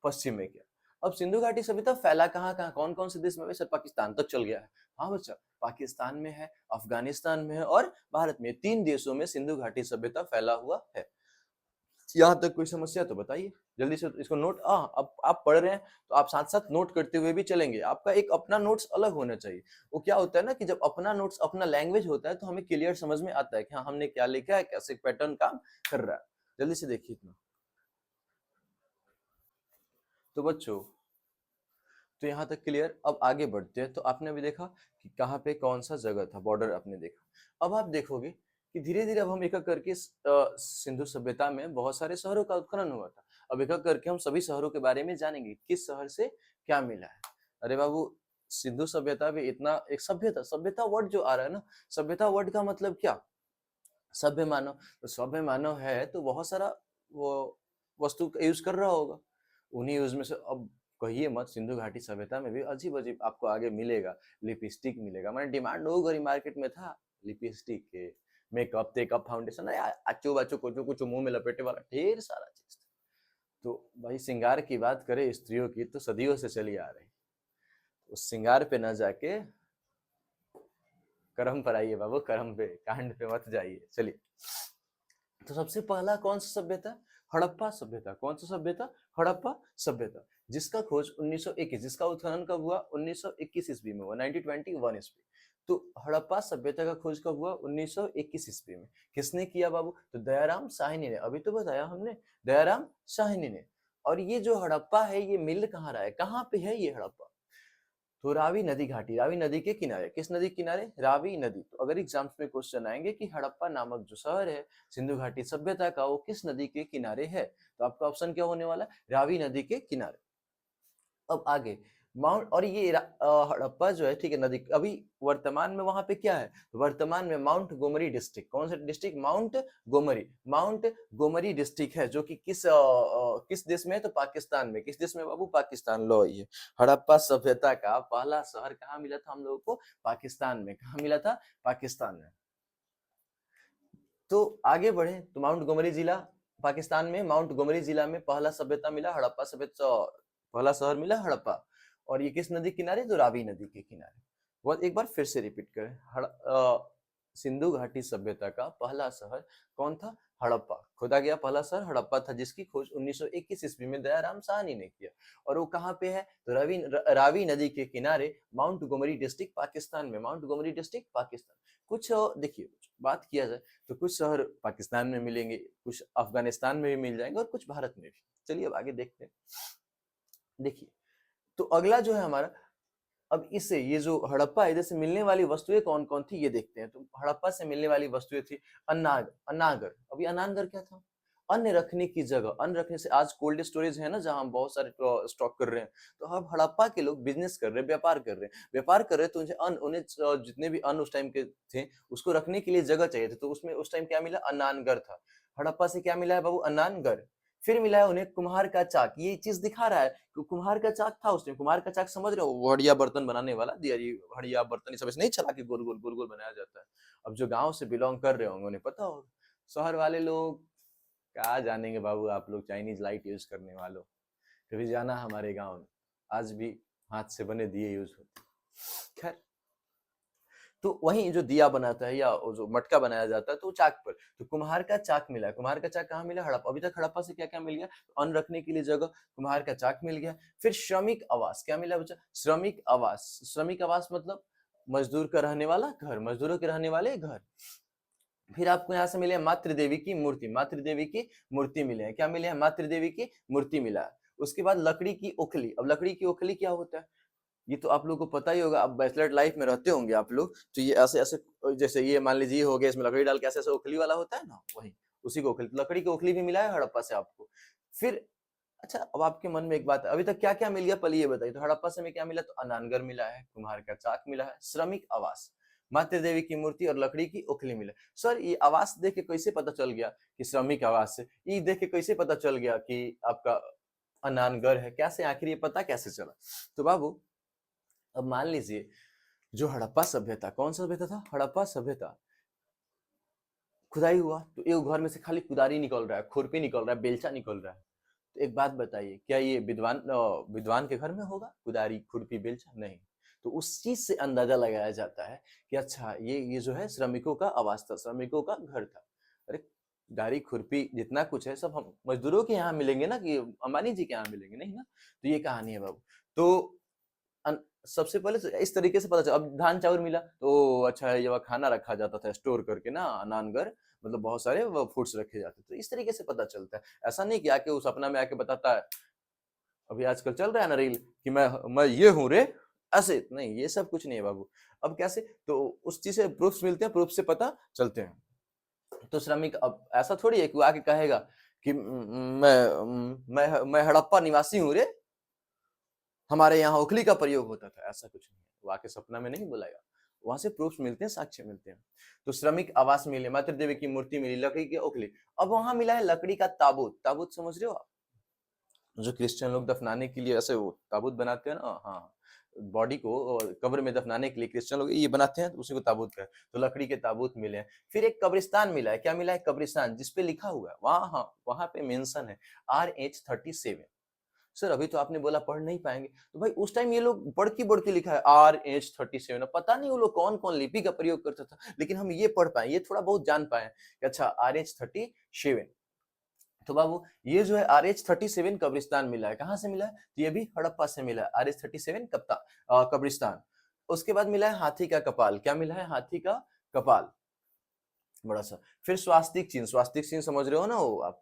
पश्चिम में क्या। अब सिंधु घाटी सभ्यता फैला कहाँ कौन कौन से देश में? सर पाकिस्तान तक चल गया है। हाँ बच्चा, पाकिस्तान में है, अफगानिस्तान में है और भारत में। 3 देशों में सिंधु घाटी सभ्यता फैला हुआ है। यहाँ तक कोई समस्या तो बताइए जल्दी से। इसको नोट, अब आप पढ़ रहे हैं तो आप साथ साथ नोट करते हुए भी चलेंगे। आपका एक अपना नोट्स अलग होना चाहिए। वो क्या होता है ना कि जब अपना नोट्स अपना लैंग्वेज होता है तो हमें क्लियर समझ में आता है कि हाँ हमने क्या लिखा है, कैसे पैटर्न काम कर रहा है। जल्दी से देखिए इतना। तो बच्चों, तो यहाँ तक क्लियर। अब आगे बढ़ते हैं। तो आपने भी देखा कि कहाँ पे कौन सा जगह था, बॉर्डर आपने देखा। अब आप देखोगे कि धीरे धीरे अब हम एक एक करके सिंधु सभ्यता में बहुत सारे शहरों का उत्खनन हुआ था। अब एक एक करके हम सभी शहरों के बारे में जानेंगे, किस शहर से क्या मिला है। अरे बाबू, सिंधु सभ्यता भी इतना एक सभ्यता, सभ्यता वर्ड जो आ रहा है ना, सभ्यता वर्ड का मतलब क्या? सभ्य मानव। तो सभ्य मानव है तो बहुत सारा वो वस्तु का यूज कर रहा होगा। उन्हीं यूज में से अब कहिए मत, सिंधु घाटी सभ्यता में भी अजीब अजीब आपको आगे मिलेगा। लिपस्टिक मिलेगा, मैंने डिमांड हो गई मार्केट में था लिपस्टिक के, मेकअप टेकअप फाउंडेशन, आचो बाचो कुछ कुछ मुंह में लपेटे वाला ढेर सारा चीज था। तो भाई श्रृंगार की बात करें स्त्रियों की तो सदियों से चली आ रही। उस श्रृंगार पे न जाके कर्म पर आइए बाबू, कर्म पे, कांड पे मत जाइए। चलिए, तो सबसे पहला कौन सा सभ्यता? हड़प्पा सभ्यता। कौन सा सभ्यता? हड़प्पा सभ्यता, जिसका खोज 1921, जिसका उत्खनन कब हुआ? 1921 ईस्वी में हुआ, 1921 ईस्वी। तो हड़प्पा सभ्यता का खोज कब हुआ? 1921 ईस्वी में। किसने किया बाबू? तो दयाराम साहनी ने। अभी तो बताया हमने, दयाराम साहनी ने। और ये जो हड़प्पा है ये मिल कहाँ रहा है, कहाँ पे है ये हड़प्पा? तो रावी नदी घाटी, रावी नदी के किनारे। किस नदी के किनारे? रावी नदी। तो अगर एग्जाम्स में क्वेश्चन आएंगे कि हड़प्पा नामक जो शहर है सिंधु घाटी सभ्यता का, वो किस नदी के किनारे है, तो आपका ऑप्शन क्या होने वाला है? रावी नदी के किनारे। अब आगे माउंट, और ये हड़प्पा जो है, ठीक है, नदी अभी वर्तमान में वहां पे क्या है? तो वर्तमान में माउंट गोमरी डिस्ट्रिक्ट। कौन सा डिस्ट्रिक्ट? माउंट गोमरी। माउंट गोमरी डिस्ट्रिक्ट है जो कि किस देश में है? तो पाकिस्तान में। किस देश में बाबू? पाकिस्तान। लो, ये हड़प्पा सभ्यता का पहला शहर कहाँ मिला था हम लोगों को? पाकिस्तान में। कहाँ मिला था? पाकिस्तान में। तो आगे बढ़े तो माउंट गोमरी जिला, पाकिस्तान में माउंट गोमरी जिला में पहला सभ्यता मिला, हड़प्पा सभ्यता, पहला शहर मिला हड़प्पा। और ये किस नदी किनारे? तो रावी नदी के किनारे। वो एक बार फिर से रिपीट करें, सिंधु घाटी सभ्यता का पहला शहर कौन था? हड़प्पा। खोदा गया पहला शहर हड़प्पा था, जिसकी खोज 1921 ईस्वी में दयाराम साहनी ने किया। और वो कहाँ पे है? तो रावी नदी के किनारे, माउंट गोमरी डिस्ट्रिक्ट, पाकिस्तान में। Montgomery district, Pakistan. कुछ देखिए, बात किया जाए तो कुछ शहर पाकिस्तान में मिलेंगे, कुछ अफगानिस्तान में भी मिल जाएंगे और कुछ भारत में भी। चलिए अब आगे देखते हैं। देखिए, तो अगला जो है हमारा, अब इससे ये जो हड़प्पा है, इधर से मिलने वाली वस्तुएं कौन कौन थी ये देखते हैं। तो हड़प्पा से मिलने वाली वस्तुएं थी अनागर। अभी अनागर क्या था? अन्न रखने की जगह। अन्न रखने से, आज कोल्ड स्टोरेज है ना जहां हम बहुत सारे स्टॉक कर रहे हैं, तो अब हड़प्पा के लोग बिजनेस कर रहे हैं, व्यापार कर रहे हैं। व्यापार कर रहे हैं तो उन्हें जितने भी अन्न उस टाइम के थे उसको रखने के लिए जगह चाहिए थी। तो उसमें उस टाइम क्या मिला? अन्नानगर था। हड़प्पा से क्या मिला है बाबू? अन्नानगर। फिर मिला है उन्हें कुम्हार का चाक। ये चीज दिखा रहा है कि कुम्हार का चाक था उसमें। कुम्हार का चाक समझ रहे हो? हड़िया बर्तन बनाने वाला, दिया ये हड़िया बर्तन ये सब ऐसे नहीं चला के गोल गोल गोल गोल बनाया जाता है। अब जो गांव से बिलोंग कर रहे होंगे उन्हें पता होगा। शहर वाले लोग क्या जानेंगे बाबू, आप लोग चाइनीज लाइट यूज करने वालों। कभी जाना हमारे गांव में, आज भी हाथ से बने दिए यूज होते। खैर, तो वहीं जो दिया बनाता है या वो जो मटका बनाया जाता है तो चाक पर, तो कुम्हार का चाक मिला है। कुम्हार का चाक कहाँ मिला? हड़प्पा। अभी तक हड़प्पा से क्या क्या मिल गया? अन्न रखने के लिए जगह, कुम्हार का चाक मिल गया। फिर श्रमिक आवास क्या मिला बच्चा? श्रमिक आवास। श्रमिक आवास मतलब मजदूर का रहने वाला घर, मजदूरों के रहने वाले घर। फिर आपको यहाँ से मिले मातृ देवी की मूर्ति, मातृ देवी की मूर्ति मिले हैं। क्या मिले हैं? मातृ देवी की मूर्ति मिला है। उसके बाद लकड़ी की ओखली। अब लकड़ी की ओखली क्या होता है? ये तो आप लोगों को पता ही होगा, आप बैचलर लाइफ में रहते होंगे आप लोग, तो ये ऐसे ऐसे, जैसे ये मान लीजिए ये हो गया, इसमें लकड़ी डाल के ऐसे ऐसे ओखली वाला होता है ना, वही उसी को ओखली, लकड़ी की ओखली भी मिला है हड़प्पा से आपको। फिर अच्छा, अब आपके मन में एक बात है, अभी तक क्या क्या मिल गया पहले ये बताइए। तो हड़प्पा से में क्या मिला? तो अनानगर मिला है, कुम्हार का चाक मिला है, श्रमिक आवास, मातृ देवी की मूर्ति और लकड़ी की ओखली मिला। सर ये आवास देख के कैसे पता चल गया कि श्रमिक आवास है? ये देख के कैसे पता चल गया कि आपका अनानगर है? कैसे आखिर ये पता कैसे चला? तो बाबू अब मान लीजिए जो हड़प्पा सभ्यता, कौन सा सभ्यता था? हड़प्पा सभ्यता। खुदाई हुआ तो एक घर में से खाली कुदारी निकल रहा है, खुरपी निकल रहा है, बेलचा निकल रहा है। तो एक बात बताइए, क्या ये विद्वान के घर में होगा कुदारी, खुरपी, बेलचा? नहीं। तो उस चीज से अंदाजा लगाया जाता है कि अच्छा ये जो है श्रमिकों का आवास था, श्रमिकों का घर था। अरे गाड़ी, खुरपी, जितना कुछ है सब हम मजदूरों के यहाँ मिलेंगे ना, कि अंबानी जी के यहाँ मिलेंगे? नहीं ना। तो ये कहानी है बाबू। तो सबसे पहले तो इस तरीके से पता चला। अब धान चावल मिला तो अच्छा है, ये वहाँ खाना रखा जाता था स्टोर करके ना, नानगर, मतलब बहुत सारे वो फूड्स रखे जाते थे। तो इस तरीके से पता चलता है। ऐसा नहीं कि आके उस सपना में आके बताता है, अभी आजकल चल रहा है ना रील, कि मैं ये हूँ रे, ऐसे नहीं, ये सब कुछ नहीं है बाबू। अब कैसे? तो उस चीज से प्रूफ्स मिलते हैं, प्रूफ से पता चलते हैं। तो श्रमिक अब ऐसा थोड़ी है कि वो आके कहेगा कि मैं हड़प्पा निवासी हूँ रे, हमारे यहाँ ओखली का प्रयोग होता था, ऐसा कुछ नहीं है। वो आके सपना में नहीं बुलाएगा, वहां से प्रूफ मिलते हैं, साक्ष्य मिलते हैं। तो श्रमिक आवास मिले, मातृ देवी की मूर्ति मिली, लकड़ी की ओखली। अब वहां मिला है लकड़ी का ताबूत। ताबूत समझ रहे हो आप? जो क्रिश्चियन लोग दफनाने के लिए ऐसे वो ताबूत बनाते हैं ना, हाँ, बॉडी को कब्र में दफनाने के लिए क्रिश्चियन लोग ये बनाते हैं, तो उसी को ताबूत कहते हैं। तो लकड़ी के ताबूत मिले हैं। फिर एक कब्रिस्तान मिला है। क्या मिला है? कब्रिस्तान, जिसपे लिखा हुआ है वहां, हाँ वहां पे मेंशन है RH37। सर अभी तो आपने बोला पढ़ नहीं पाएंगे, तो भाई उस टाइम ये लोग बढ़ के लिखा है RH37। पता नहीं वो लोग कौन कौन लिपि का प्रयोग करता था, लेकिन हम ये पढ़ पाए, ये थोड़ा बहुत जान पाए कि अच्छा RH37। तो बाबू ये जो है RH37 कब्रिस्तान मिला है। कहाँ से मिला है? तो ये भी हड़प्पा से मिला है, RH37 कब्रिस्तान। उसके बाद मिला है हाथी का कपाल। क्या मिला है? हाथी का कपाल, बड़ा सा। फिर स्वास्तिक चिन्ह, स्वास्तिक चिन्ह समझ रहे हो ना वो आप,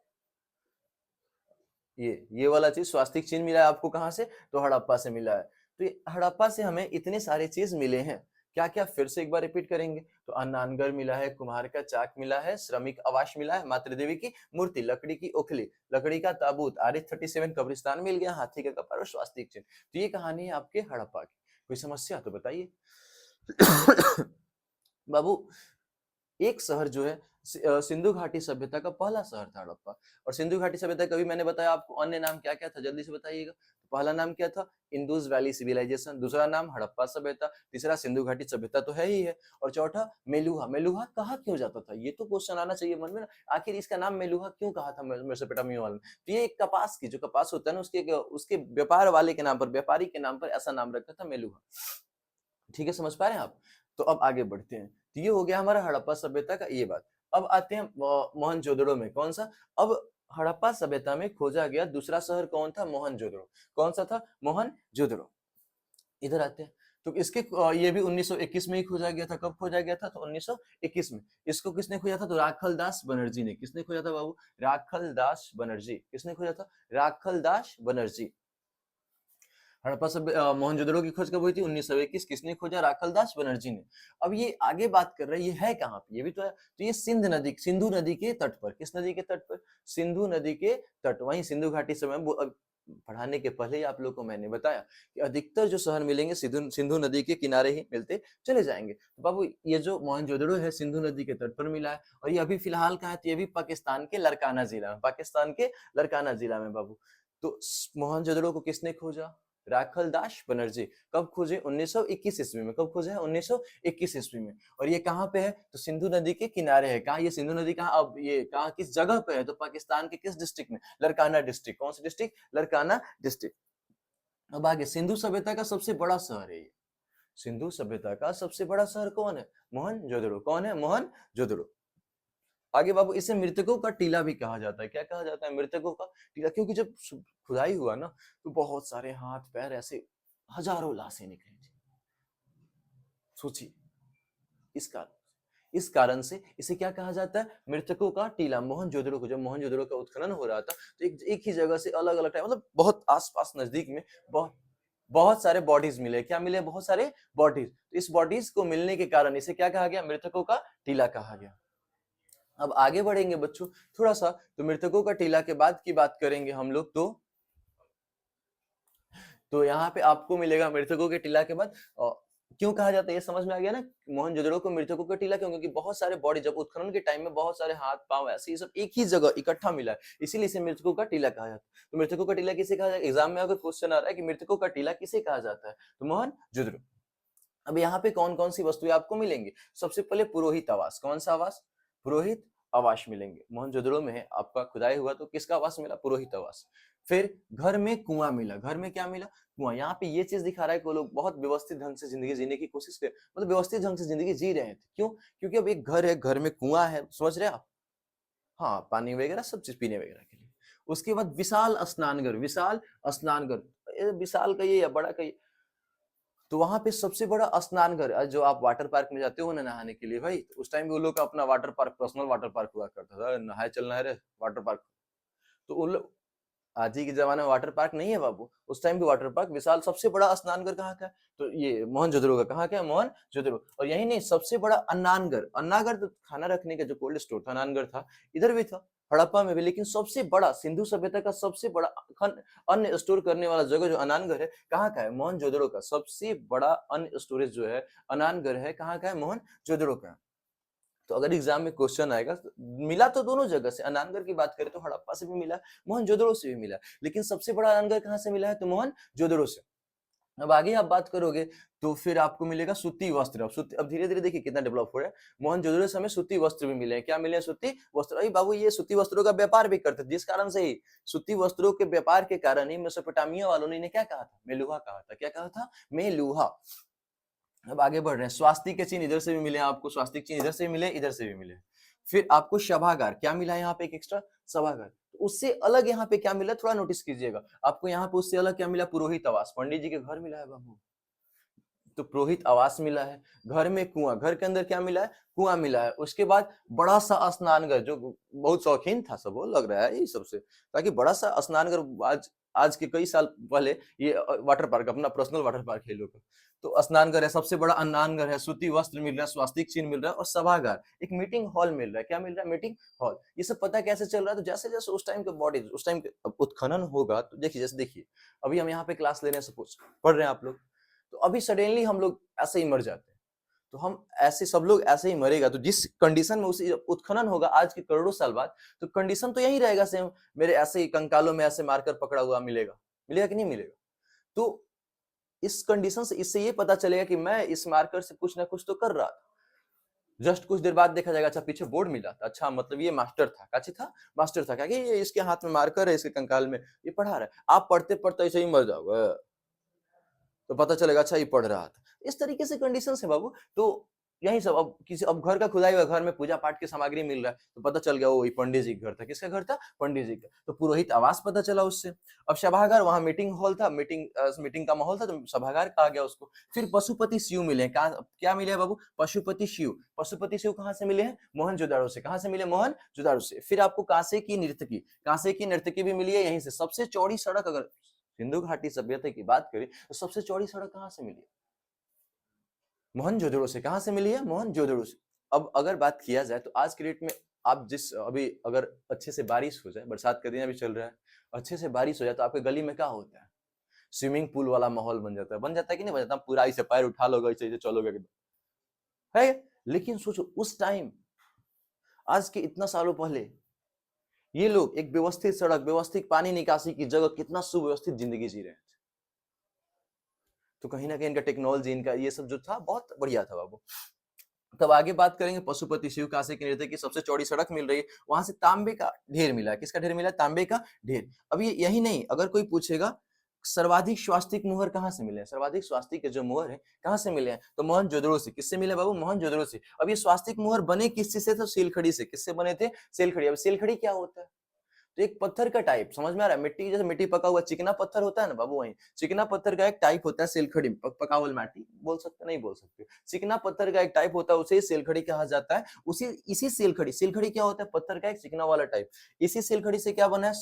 ये वाला चीज स्वास्तिक चिन्ह मिला है आपको कहाँ से? तो हड़प्पा से मिला है। तो ये हड़प्पा से हमें इतने सारे चीज मिले हैं। क्या क्या? फिर से एक बार रिपीट करेंगे। तो अन्नानगर मिला है, कुम्हार का चाक मिला है, श्रमिक आवास मिला है, मातृ देवी की मूर्ति, लकड़ी की ओखली, लकड़ी का ताबूत, RH37 कब्रिस्तान मिल गया, हाथी का कपाल और स्वास्तिक चिन्ह। तो ये कहानी है आपके हड़प्पा की। कोई समस्या तो बताइए। बाबू एक शहर जो है सिंधु घाटी सभ्यता का पहला शहर था हड़प्पा। और सिंधु घाटी सभ्यता का भी मैंने बताया आपको, अन्य नाम क्या क्या था जल्दी से बताइएगा। तो पहला नाम क्या था? इंदुस वैली सिविलाइजेशन, दूसरा नाम हड़प्पा सभ्यता, तीसरा सिंधु घाटी सभ्यता तो है ही है, और चौथा मेलुहा। मेलुहा कहा क्यों जाता था? ये तो क्वेश्चन आना चाहिए मन में ना, आखिर इसका नाम मेलुहा क्यों कहा था मेसोपोटामिया वाले ने? तो ये एक कपास की, जो कपास होता है ना, उसके व्यापार वाले के नाम पर, व्यापारी के नाम पर ऐसा नाम रखा था मेलुहा। ठीक है, समझ पा रहे हैं आप? तो अब आगे बढ़ते हैं। तो ये हो गया हमारा हड़प्पा सभ्यता का ये बात। अब आते हैं मोहनजोदड़ो में। कौन सा? अब हड़प्पा सभ्यता में खोजा गया दूसरा शहर कौन था? मोहनजोदड़ो। कौन सा था? मोहनजोदड़ो। इधर आते हैं। तो इसके ये भी 1921 में ही खोजा गया था। कब खोजा गया था? तो 1921 में। इसको किसने खोजा था? तो राखल दास बनर्जी ने। किसने खोजा था बाबू? राखल दास बनर्जी। किसने खोजा था? राखल दास बनर्जी। हड़प्पा मोहनजोदड़ो की खोज कब हुई थी? 1921। किसने खोजा? राखलदास बनर्जी ने। अब ये आगे बात कर रहे हैं, ये है कहाँ पे? ये भी तो है। तो ये सिंधु नदी के तट पर। किस नदी के तट पर? सिंधु नदी के तट। वहीं सिंधु घाटी समय पढ़ाने के पहले ही आप लोग को मैंने बताया कि अधिकतर जो शहर मिलेंगे सिंधु नदी के किनारे ही मिलते चले जाएंगे। तो बाबू ये जो मोहनजोदड़ो है सिंधु नदी के तट पर मिला है, और ये अभी फिलहाल कहाँ है? तो ये भी पाकिस्तान के लरकाना जिला में, पाकिस्तान के लरकाना जिला में बाबू। तो मोहनजोदड़ो को किसने खोजा? राखल दास बनर्जी। कब खोजे? 1921 ईस्वी में। कब खोजा है? 1921 ईस्वी में। और ये कहाँ पे है? तो सिंधु नदी के किनारे है। कहाँ? ये सिंधु नदी कहाँ, अब ये कहाँ, किस जगह पे है? तो पाकिस्तान के किस डिस्ट्रिक्ट में? लरकाना डिस्ट्रिक्ट। कौन सी डिस्ट्रिक्ट? लरकाना डिस्ट्रिक्ट। अब आगे सिंधु सभ्यता का सबसे बड़ा शहर है ये। सिंधु सभ्यता का सबसे बड़ा शहर कौन है? मोहनजोदड़ो। कौन है? मोहनजोदड़ो। आगे बाबू, इसे मृतकों का टीला भी कहा जाता है। क्या कहा जाता है? मृतकों का टीला, क्योंकि जब खुदाई हुआ ना तो बहुत सारे हाथ पैर, ऐसे हजारों लाशें निकली थी। सोचिए, इस कारण से इसे क्या कहा जाता है? मृतकों का टीला। मोहनजोदड़ो को, जब मोहनजोदड़ो का उत्खनन हो रहा था तो एक ही जगह से अलग अलग टाइम, मतलब बहुत आसपास नजदीक में बहुत बहुत सारे बॉडीज मिले। क्या मिले? बहुत सारे बॉडीज। तो इस बॉडीज को मिलने के कारण इसे क्या कहा गया? मृतकों का टीला कहा गया। अब आगे बढ़ेंगे बच्चों थोड़ा सा, तो मृतकों का टीला के बाद की बात करेंगे हम लोग। तो यहाँ पे आपको मिलेगा मृतकों के टीला के बाद। क्यों कहा जाता है ये समझ में आ गया ना? मोहनजोदड़ो को मृतकों का टीला क्यों? क्योंकि बहुत सारे बॉडी, जब उत्खनन के टाइम में बहुत सारे हाथ पांव ऐसे ये सब एक ही जगह इकट्ठा मिला है, इसीलिए इसे मृतकों का टीला कहा जाता है। तो मृतकों का टीला किसे कहा जाता है? एग्जाम में अगर क्वेश्चन आ रहा है कि मृतकों का टीला किसे कहा जाता है, तो मोहनजोदड़ो। अब यहाँ पे कौन कौन सी वस्तुएं आपको मिलेंगी? सबसे पहले पुरोहित आवास। कौन सा आवास? पुरोहित आवास मिलेंगे। मोहनजोदड़ो में है, आपका खुदाई हुआ तो किसका आवास मिला? पुरोहित आवास। फिर घर में कुआं मिला। घर में क्या मिला? कुआं। यहाँ पे ये चीज दिखा रहा है कि वो लोग बहुत व्यवस्थित ढंग से जिंदगी जीने की कोशिश कर, मतलब व्यवस्थित ढंग से जिंदगी जी रहे थे। क्यों? क्योंकि अब एक घर है, घर में कुआं है, समझ रहे आप? हाँ, पानी वगैरह सब चीज पीने वगैरह के लिए। उसके बाद विशाल स्नानघर। विशाल स्नानघर, विशाल कहिए या बड़ा कहिए, तो वहां पे सबसे बड़ा स्नानघर, जो आप वाटर पार्क में जाते हो ना नहाने के लिए भाई, तो उस टाइम भी वो लोग का अपना water park, personal water park हुआ करता था। नहाए चलना है रे वाटर पार्क। तो उन लोग, आज ही के जमाने में वाटर पार्क नहीं है बाबू, उस टाइम भी वाटर पार्क विशाल। सबसे बड़ा स्नानघर कहाँ का है? तो ये मोहनजोदड़ो का। कहाँ का है? मोहनजोदड़ो। और यही नहीं, सबसे बड़ा अन्नानगर। अन्नागर तो खाना रखने का जो कोल्ड स्टोर था, अन्नानगर था, इधर भी था, हड़प्पा में भी। लेकिन सबसे बड़ा सिंधु सभ्यता का सबसे बड़ा अन्न स्टोर करने वाला जगह जो अन्नानगर है, कहाँ का है? मोहनजोदड़ो का। सबसे बड़ा अन्न स्टोरेज जो है अन्नानगर है, कहाँ का है? मोहनजोदड़ो का। तो अगर एग्जाम में क्वेश्चन आएगा, मिला तो दोनों जगह से। अन्नानगर की बात करें तो हड़प्पा से भी मिला, मोहनजोदड़ो से भी मिला, लेकिन सबसे बड़ा अन्नानगर कहाँ से मिला है? तो मोहनजोदड़ो से। अब आगे आप बात करोगे तो फिर आपको मिलेगा सूती वस्त्र। अब धीरे धीरे देखिए कितना डेवलप हो रहा है। मोहनजोदड़ो से हमें सूती वस्त्र भी मिले हैं। क्या मिले हैं? सूती वस्त्र। अरे बाबू, ये सूती वस्त्रों का व्यापार भी करते थे, जिस कारण से ही सूती वस्त्रों के व्यापार के कारण ही मेसोपोटामिया वालों ने इन्हें क्या कहा था? मेलुहा कहा था। क्या कहा था? मेलुहा। अब आगे बढ़ रहे हैं। स्वास्तिक के चिन्ह इधर से भी मिले आपको, स्वास्तिक चिन्ह इधर से भी मिले, इधर से भी मिले। फिर आपको सभागार। क्या मिला यहाँ पे? एक एक्स्ट्रा सभागार। तो उससे अलग यहाँ पे क्या मिला, थोड़ा नोटिस कीजिएगा। आपको यहाँ पे उससे अलग क्या मिला? पुरोहित आवास। पंडित जी के घर मिला है बाबू, तो पुरोहित आवास मिला है। घर में कुआं, घर के अंदर क्या मिला है? कुआं मिला है। उसके बाद बड़ा सा स्नानघर, जो बहुत शौकीन था सब वो लग रहा है ये सबसे, ताकि बड़ा सा स्नानघर। आज के कई साल पहले ये वाटर पार्क, अपना पर्सनल वाटर पार्क है लोग का। तो स्नानघर है, सबसे बड़ा अन्नानघर है, सूती वस्त्र मिल रहा है, स्वास्तिक चिन्ह मिल रहा है, और सभागार, एक मीटिंग हॉल मिल रहा है। क्या मिल रहा है? Meeting hall. ये सब पता कैसे चल रहा है? तो जैसे जैसे उस टाइम के बॉडीज, उस टाइम उत्खनन होगा तो देखिए, जैसे देखिए अभी हम यहाँ पे क्लास ले रहे हैं, सपोज पढ़ रहे हैं आप लोग, तो अभी सडनली हम लोग ऐसे ही मर जाते हैं, तो हम ऐसे, सब लोग ऐसे ही मरेगा, तो जिस कंडीशन में उसी उत्खनन होगा आज के करोड़ों साल बाद, तो कंडीशन तो यही रहेगा सेम। मेरे ऐसे ही कंकालों में ऐसे मारकर पकड़ा हुआ मिलेगा, मिलेगा कि नहीं मिलेगा? तो इस कंडीशन से, इससे ये पता चलेगा कि मैं इस मार्कर से कुछ ना कुछ तो कर रहा था। जस्ट कुछ देर बाद देखा जाएगा, अच्छा पीछे बोर्ड मिला था, अच्छा मतलब ये मास्टर था। काची था? मास्टर था। क्या कि ये इसके हाथ में मार्कर है, इसके कंकाल में ये पढ़ा रहा है। आप पढ़ते पढ़ते ऐसे ही मर जाओगे, तो पता चलेगा अच्छा ये पढ़ रहा था। इस तरीके से कंडीशन है बाबू। तो यही सब। अब किसी, अब घर का खुदाई हुआ, घर में पूजा पाठ की सामग्री मिल रहा है, तो पता चल गया वो पंडित जी का घर था। किसका घर था? पंडित जी का। तो पुरोहित आवास पता चला उससे। अब सभागार, वहां मीटिंग हॉल था, मीटिंग का माहौल था, तो सभागार कहा गया उसको। फिर पशुपति शिव मिले। क्या मिले बाबू? पशुपति शिव। पशुपति शिव कहाँ से मिले हैं? मोहनजोदड़ो से। कहाँ से मिले? मोहनजोदड़ो से। फिर आपको कांसे की नर्तकी, कांसे की नर्तकी भी मिली है यहीं से। सबसे चौड़ी सड़क, अगर सिंधु घाटी सभ्यता की बात करें तो सबसे चौड़ी सड़क कहां से मिली? मोहनजोदड़ो से। कहां से मिली है? मोहनजोदड़ो से। अब अगर बात किया जाए तो आज के डेट में, आप जिस, अभी अगर अच्छे से बारिश हो जाए, बरसात का दिन अभी चल रहा है, अच्छे से बारिश हो जाए तो आपके गली में क्या होता है? स्विमिंग पूल वाला माहौल बन जाता है। बन जाता है कि नहीं बन जाता? पूरा ऐसे पैर उठा लोगे, ऐसे चलोगे है। लेकिन सोचो उस टाइम, आज के इतना सालों पहले, ये लोग एक व्यवस्थित सड़क, व्यवस्थित पानी निकासी की जगह, कितना सुव्यवस्थित जिंदगी जी रहे थे। तो कहीं ना कहीं इनका टेक्नोलॉजी, इनका ये सब जो था बहुत बढ़िया था बाबू। तब आगे बात करेंगे पशुपति शिव कांसे की नृत्य की सबसे चौड़ी सड़क मिल रही है, वहां से तांबे का ढेर मिला। किसका ढेर मिला? तांबे का ढेर। अब ये यही नहीं, अगर कोई पूछेगा सर्वाधिक स्वास्तिक मुहर कहाँ से मिले हैं? सर्वाधिक स्वास्तिक के जो मुहर है कहाँ से मिले हैं? तो मोहनजोदड़ो से। किससे मिले बाबू? मोहनजोदड़ो से। अब ये स्वास्तिक मुहर बने किस चीज से? तो सीलखड़ी से। किससे बने थे? सीलखड़ी। अब सीलखड़ी क्या होता है? तो एक पत्थर का टाइप, समझ में आ रहा है? मिट्टी, जैसे मिट्टी पका हुआ चिकना पत्थर होता है ना बाबू, वही चिकना पत्थर का एक टाइप होता है सिलखड़ी। पकावल माटी बोल सकते, नहीं बोल सकते, चिकना पत्थर का एक टाइप होता है, उसे सिलखड़ी कहा जाता है। उसी इसी सिलखड़ी, सिलखड़ी क्या होता है? पत्थर का एक चिकना वाला टाइप। इसी सिलखड़ी से क्या बना है?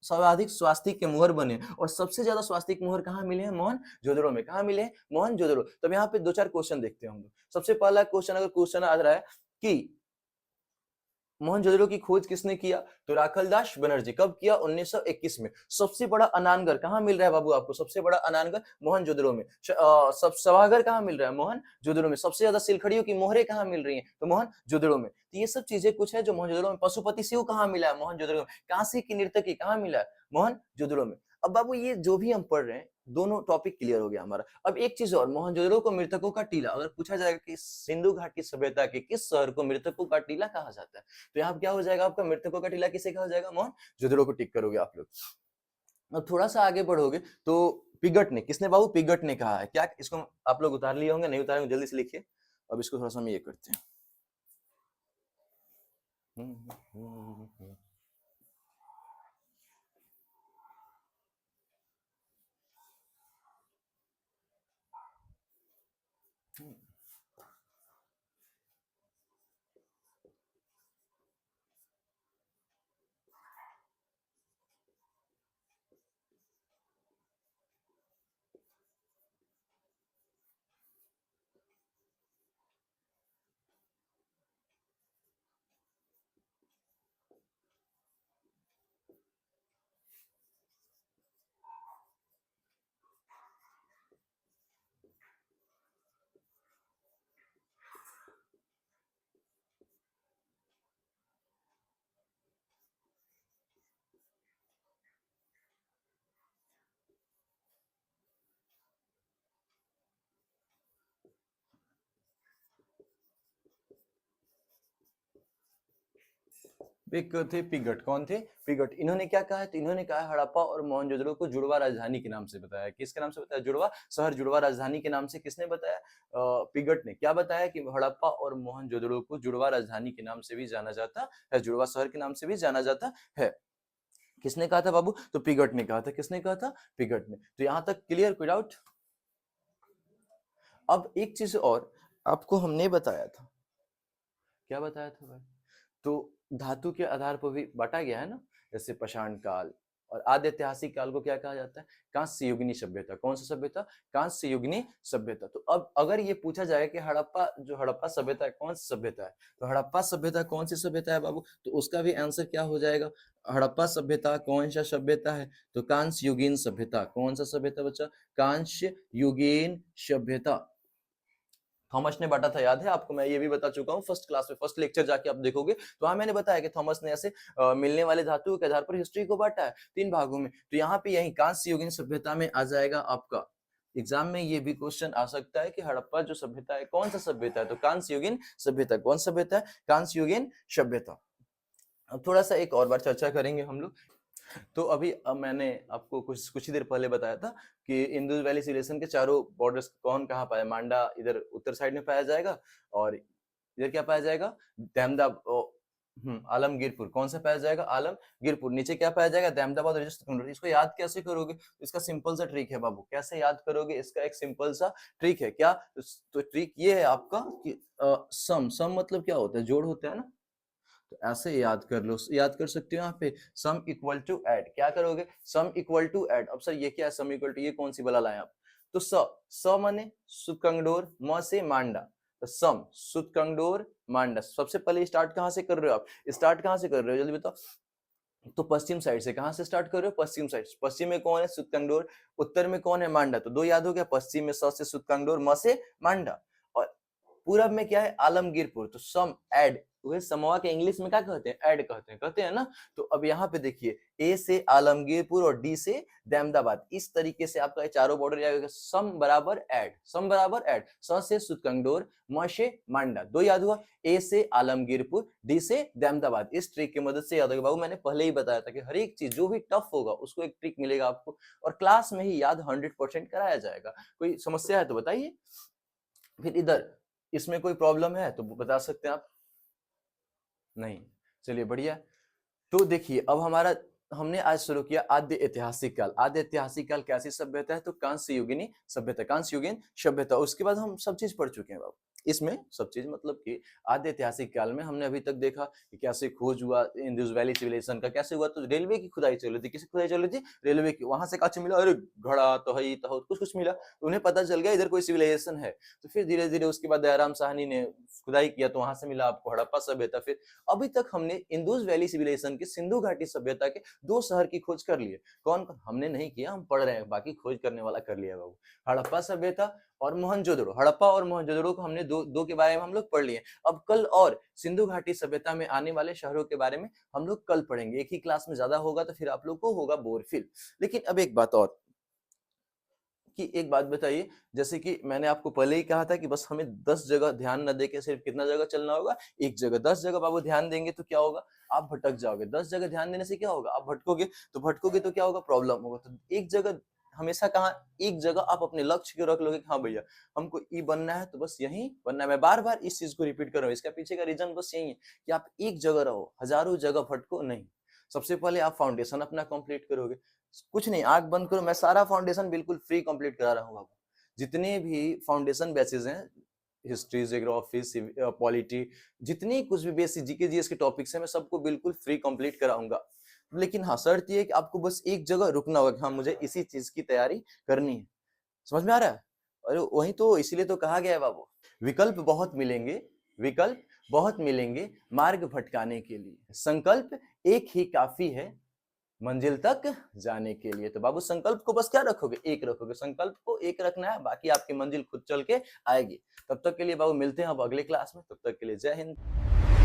सर्वाधिक स्वास्तिक के मुहर बने। और सबसे ज्यादा स्वास्तिक मुहर कहाँ मिले हैं? मोहनजोदड़ो में। कहाँ मिले हैं? मोहनजोदड़ो। तब यहाँ पे दो चार क्वेश्चन देखते हैं हम लोग। सबसे पहला क्वेश्चन, अगर क्वेश्चन आ रहा है कि मोहनजोदड़ो की खोज किसने किया? तो राखलदास बनर्जी। कब किया? 1921 में। सबसे बड़ा अनानगर कहाँ मिल रहा है बाबू आपको? सबसे बड़ा अनानगर मोहनजोदड़ो में। सब सभागार कहाँ मिल रहा है? मोहनजोदड़ो में। सबसे ज्यादा सिलखड़ियों की मोहरें कहाँ मिल रही हैं? तो मोहनजोदड़ो में। तो ये सब चीजें कुछ है जो मोहनजोदड़ो में। पशुपति शिव कहाँ मिला है? मोहनजोदड़ो में। कांसी की नर्तकी कहाँ मिला है? मोहनजोदड़ो में। अब बाबू ये जो भी हम पढ़ रहे हैं, दोनों टॉपिक क्लियर हो गया हमारा। अब एक चीज और, मोहनजोदड़ो को मृतकों का टीला, अगर पूछा जाएगा कि सिंधु घाटी सभ्यता के किस शहर को मृतकों का टीला कहा जाता है, तो यहाँ क्या हो जाएगा आपका? मृतकों का टीला किसे कहा जाएगा? मोहनजोदड़ो को टिक करोगे आप लोग। अब थोड़ा सा आगे बढ़ोगे तो पिगट ने, किसने बाबू? पिगट ने कहा है। क्या इसको आप लोग उतार लिए होंगे? नहीं उतारे जल्दी से लिखिए। अब इसको थोड़ा सा हम ये करते हैं। एक थे पिगट। कौन थे? पिगट। इन्होंने क्या कहा है? तो इन्होंने कहा हड़प्पा और मोहनजोदड़ो को जुड़वा राजधानी के नाम से बताया। किसके नाम से बताया? जुड़वा शहर, जुड़वा राजधानी के नाम से। किसने बताया? पिगट ने। क्या बताया? कि हड़प्पा और मोहनजोदड़ो को जुड़वा राजधानी के नाम से भी जाना जाता है, जुड़वा शहर के नाम से भी जाना जाता है। किसने कहा था बाबू? तो पिगट ने कहा था। किसने कहा था? पिगट ने। तो यहां तक क्लियर? कोई डाउट? अब एक चीज और आपको हमने बताया था। क्या बताया था भाई? तो धातु के आधार पर भी बांटा गया है ना, जैसे पाषाण काल और आद्य ऐतिहासिक काल को क्या कहा जाता है? कांस्य युगनी सभ्यता। कौन सा सभ्यता? कांस्य युगनी सभ्यता। तो अब अगर ये पूछा जाए कि हड़प्पा, जो हड़प्पा सभ्यता है, कौन सी सभ्यता है? तो हड़प्पा सभ्यता कौन सी सभ्यता है बाबू? तो उसका भी आंसर क्या हो जाएगा? हड़प्पा सभ्यता कौन सा सभ्यता है? तो कांस्य युगीन सभ्यता। कौन सा सभ्यता बच्चा? कांस्य युगीन सभ्यता। थॉमस ने बांटा था, याद है आपको? मैं ये भी बता चुका हूँ फर्स्ट क्लास में, फर्स्ट लेक्चर जाके आप देखोगे तो वहां मैंने बताया कि थॉमस ने ऐसे मिलने वाले धातुओं के आधार पर हिस्ट्री को बांटा है 3 भागों में। तो यहाँ पे यही कांस्य युगीन सभ्यता में आ जाएगा आपका। एग्जाम में ये भी क्वेश्चन आ सकता है कि हड़प्पा जो सभ्यता है कौन सा सभ्यता है? तो कांस्य युगीन सभ्यता। कौन सभ्यता है? कांस्य युगीन सभ्यता। अब थोड़ा सा एक और बार चर्चा करेंगे हम लोग। तो अभी अब मैंने आपको कुछ कुछ ही देर पहले बताया था कि इंदुस वैली सिविलाइजेशन के चारों बॉर्डर्स कौन कहाँ पाया? मांडा इधर उत्तर साइड में पाया जाएगा, और इधर क्या पाया जाएगा? दहमदाबाद, आलमगीरपुर। कौन सा पाया जाएगा? आलमगीरपुर। नीचे क्या पाया जाएगा? दहमदाबाद और सिकंदर। इसको याद कैसे करोगे? इसका सिंपल सा ट्रिक है बाबू। कैसे याद करोगे? इसका एक सिंपल सा ट्रिक है। क्या? तो ट्रिक ये है आपका कि सम, सम मतलब क्या होता है? जोड़ होता है ना। तो ऐसे याद कर लो, याद कर सकते हो यहाँ पे सम इक्वल टू ऐड। क्या करोगे? Sum equal to add. अब सर ये क्या है सम इक्वल टू? ये कौन सी बला लाए आप? तो स माने सुतकंगडोर, म से मांडा। तो सम सुतकंगडोर मांडा। सबसे पहले स्टार्ट कहाँ से कर रहे हो आप? स्टार्ट कहाँ से कर रहे हो जल्दी बताओ। तो पश्चिम साइड से। कहां से स्टार्ट कर रहे हो? पश्चिम साइड। पश्चिम में कौन है? सुतकंगडोर। उत्तर में कौन है? मांडा। तो दो याद हो गया, पश्चिम में स से सुतकंगडोर, म से मांडा। और पूरब में क्या है? आलमगीरपुर। तो सम ऐड वह समवा के इंग्लिश में क्या कहते हैं, ऐड कहते हैं ना। तो अब यहाँ पे देखिए, ए से आलमगीरपुर और डी से दहमदाबाद, इस तरीके से आपका चारों बॉर्डर जाएगा। सम बराबर ऐड, सम बराबर ऐड, स से सुतकंगडोर, म से मांडा, दो याद हुआ। ए से आलमगीरपुर, डी से दहमदाबाद। इस ट्रिक की मदद से याद होगा। बाबू मैंने पहले ही बताया था कि हर एक चीज जो भी टफ होगा उसको एक ट्रिक मिलेगा आपको, और क्लास में ही याद 100% कराया जाएगा। कोई समस्या है तो बताइए। फिर इधर इसमें कोई प्रॉब्लम है तो बता सकते हैं आप, नहीं, चलिए बढ़िया। तो देखिए अब हमारा, हमने आज शुरू किया आद्य ऐतिहासिक काल। आद्य ऐतिहासिक काल कैसी सभ्यता है, तो कांस्य युगीनी सभ्यता, कांस्य युगीन सभ्यता। उसके बाद हम सब चीज पढ़ चुके हैं बाबू, इसमें सब चीज मतलब कि आद्य ऐतिहासिक काल में हमने अभी तक देखा कि कैसे खोज हुआ इंडस वैली सिविलाइजेशन का, कैसे हुआ, तो रेलवे की खुदाई चल रही थी। किसी खुदाई चल रही थी, रेलवे की। वहां से काच मिला, अरे घड़ा तो है, तो कुछ कुछ मिला, तो उन्हें पता चल गया इधर कोई सिविलाइजेशन है। तो फिर धीरे धीरे उसके बाद दयाराम साहनी ने खुदाई किया, तो वहां से मिला आपको हड़प्पा सभ्यता। फिर अभी तक हमने इंडस वैली सिविलाइजेशन की सिंधु घाटी सभ्यता के 2 शहर की खोज कर ली है। कौन कौन हमने नहीं किया, हम पढ़ रहे हैं, बाकी खोज करने वाला कर लिया बाबू। हड़प्पा सभ्यता और मोहनजोदड़ो। हड़प्पा और मोहनजोदड़ो को हमने दो के बारे में हम लोग पढ़ लिए। अब कल और सिंधु घाटी सभ्यता में आने वाले शहरों के बारे में हम लोग कल पढ़ेंगे। एक ही क्लास में ज्यादा होगा तो फिर आप लोग को होगा बोर फील। लेकिन अब एक बात और, कि एक बात बताइए, जैसे कि मैंने आपको पहले ही कहा था कि बस हमें 10 जगह ध्यान न देके सिर्फ कितना जगह चलना होगा, एक जगह। 10 जगह बाबू ध्यान देंगे तो क्या होगा, आप भटक जाओगे। 10 जगह ध्यान देने से क्या होगा, आप भटकोगे, तो भटकोगे तो क्या होगा, प्रॉब्लम होगा। तो एक जगह हमेशा, कहा एक जगह आप अपने लक्ष्य को रख लोगे कि हाँ भैया हमको ई बनना है, तो बस यही बनना है। मैं बार बार इस चीज को रिपीट कर रहा हूँ, इसका पीछे का रीजन बस यही है कि आप एक जगह रहो, हजारों जगह भटको नहीं। सबसे पहले आप फाउंडेशन अपना कंप्लीट करोगे। कुछ नहीं, आंख बंद करो, मैं सारा फाउंडेशन बिल्कुल फ्री कंप्लीट करा रहा हूँ बाबू। जितने भी फाउंडेशन बैचेज हैं, हिस्ट्री, ज्योग्राफी, पॉलिटी, जितनी कुछ भी बेसिक जीके जीएस के टॉपिक्स हैं, मैं सबको बिल्कुल फ्री कंप्लीट कराऊंगा। लेकिन हाँ, शर्त ये है कि आपको बस एक जगह रुकना होगा कि हाँ मुझे इसी चीज की तैयारी करनी है। समझ में आ रहा है? अरे वही तो, इसीलिए तो कहा गया है बाबू, विकल्प बहुत मिलेंगे, विकल्प बहुत मिलेंगे मार्ग भटकाने के लिए, संकल्प एक ही काफी है मंजिल तक जाने के लिए। तो बाबू संकल्प को बस क्या रखोगे, एक रखोगे। संकल्प को एक रखना है, बाकी आपकी मंजिल खुद चल के आएगी। तब तक के लिए बाबू मिलते हैं अब अगले क्लास में। तब तक के लिए जय हिंद।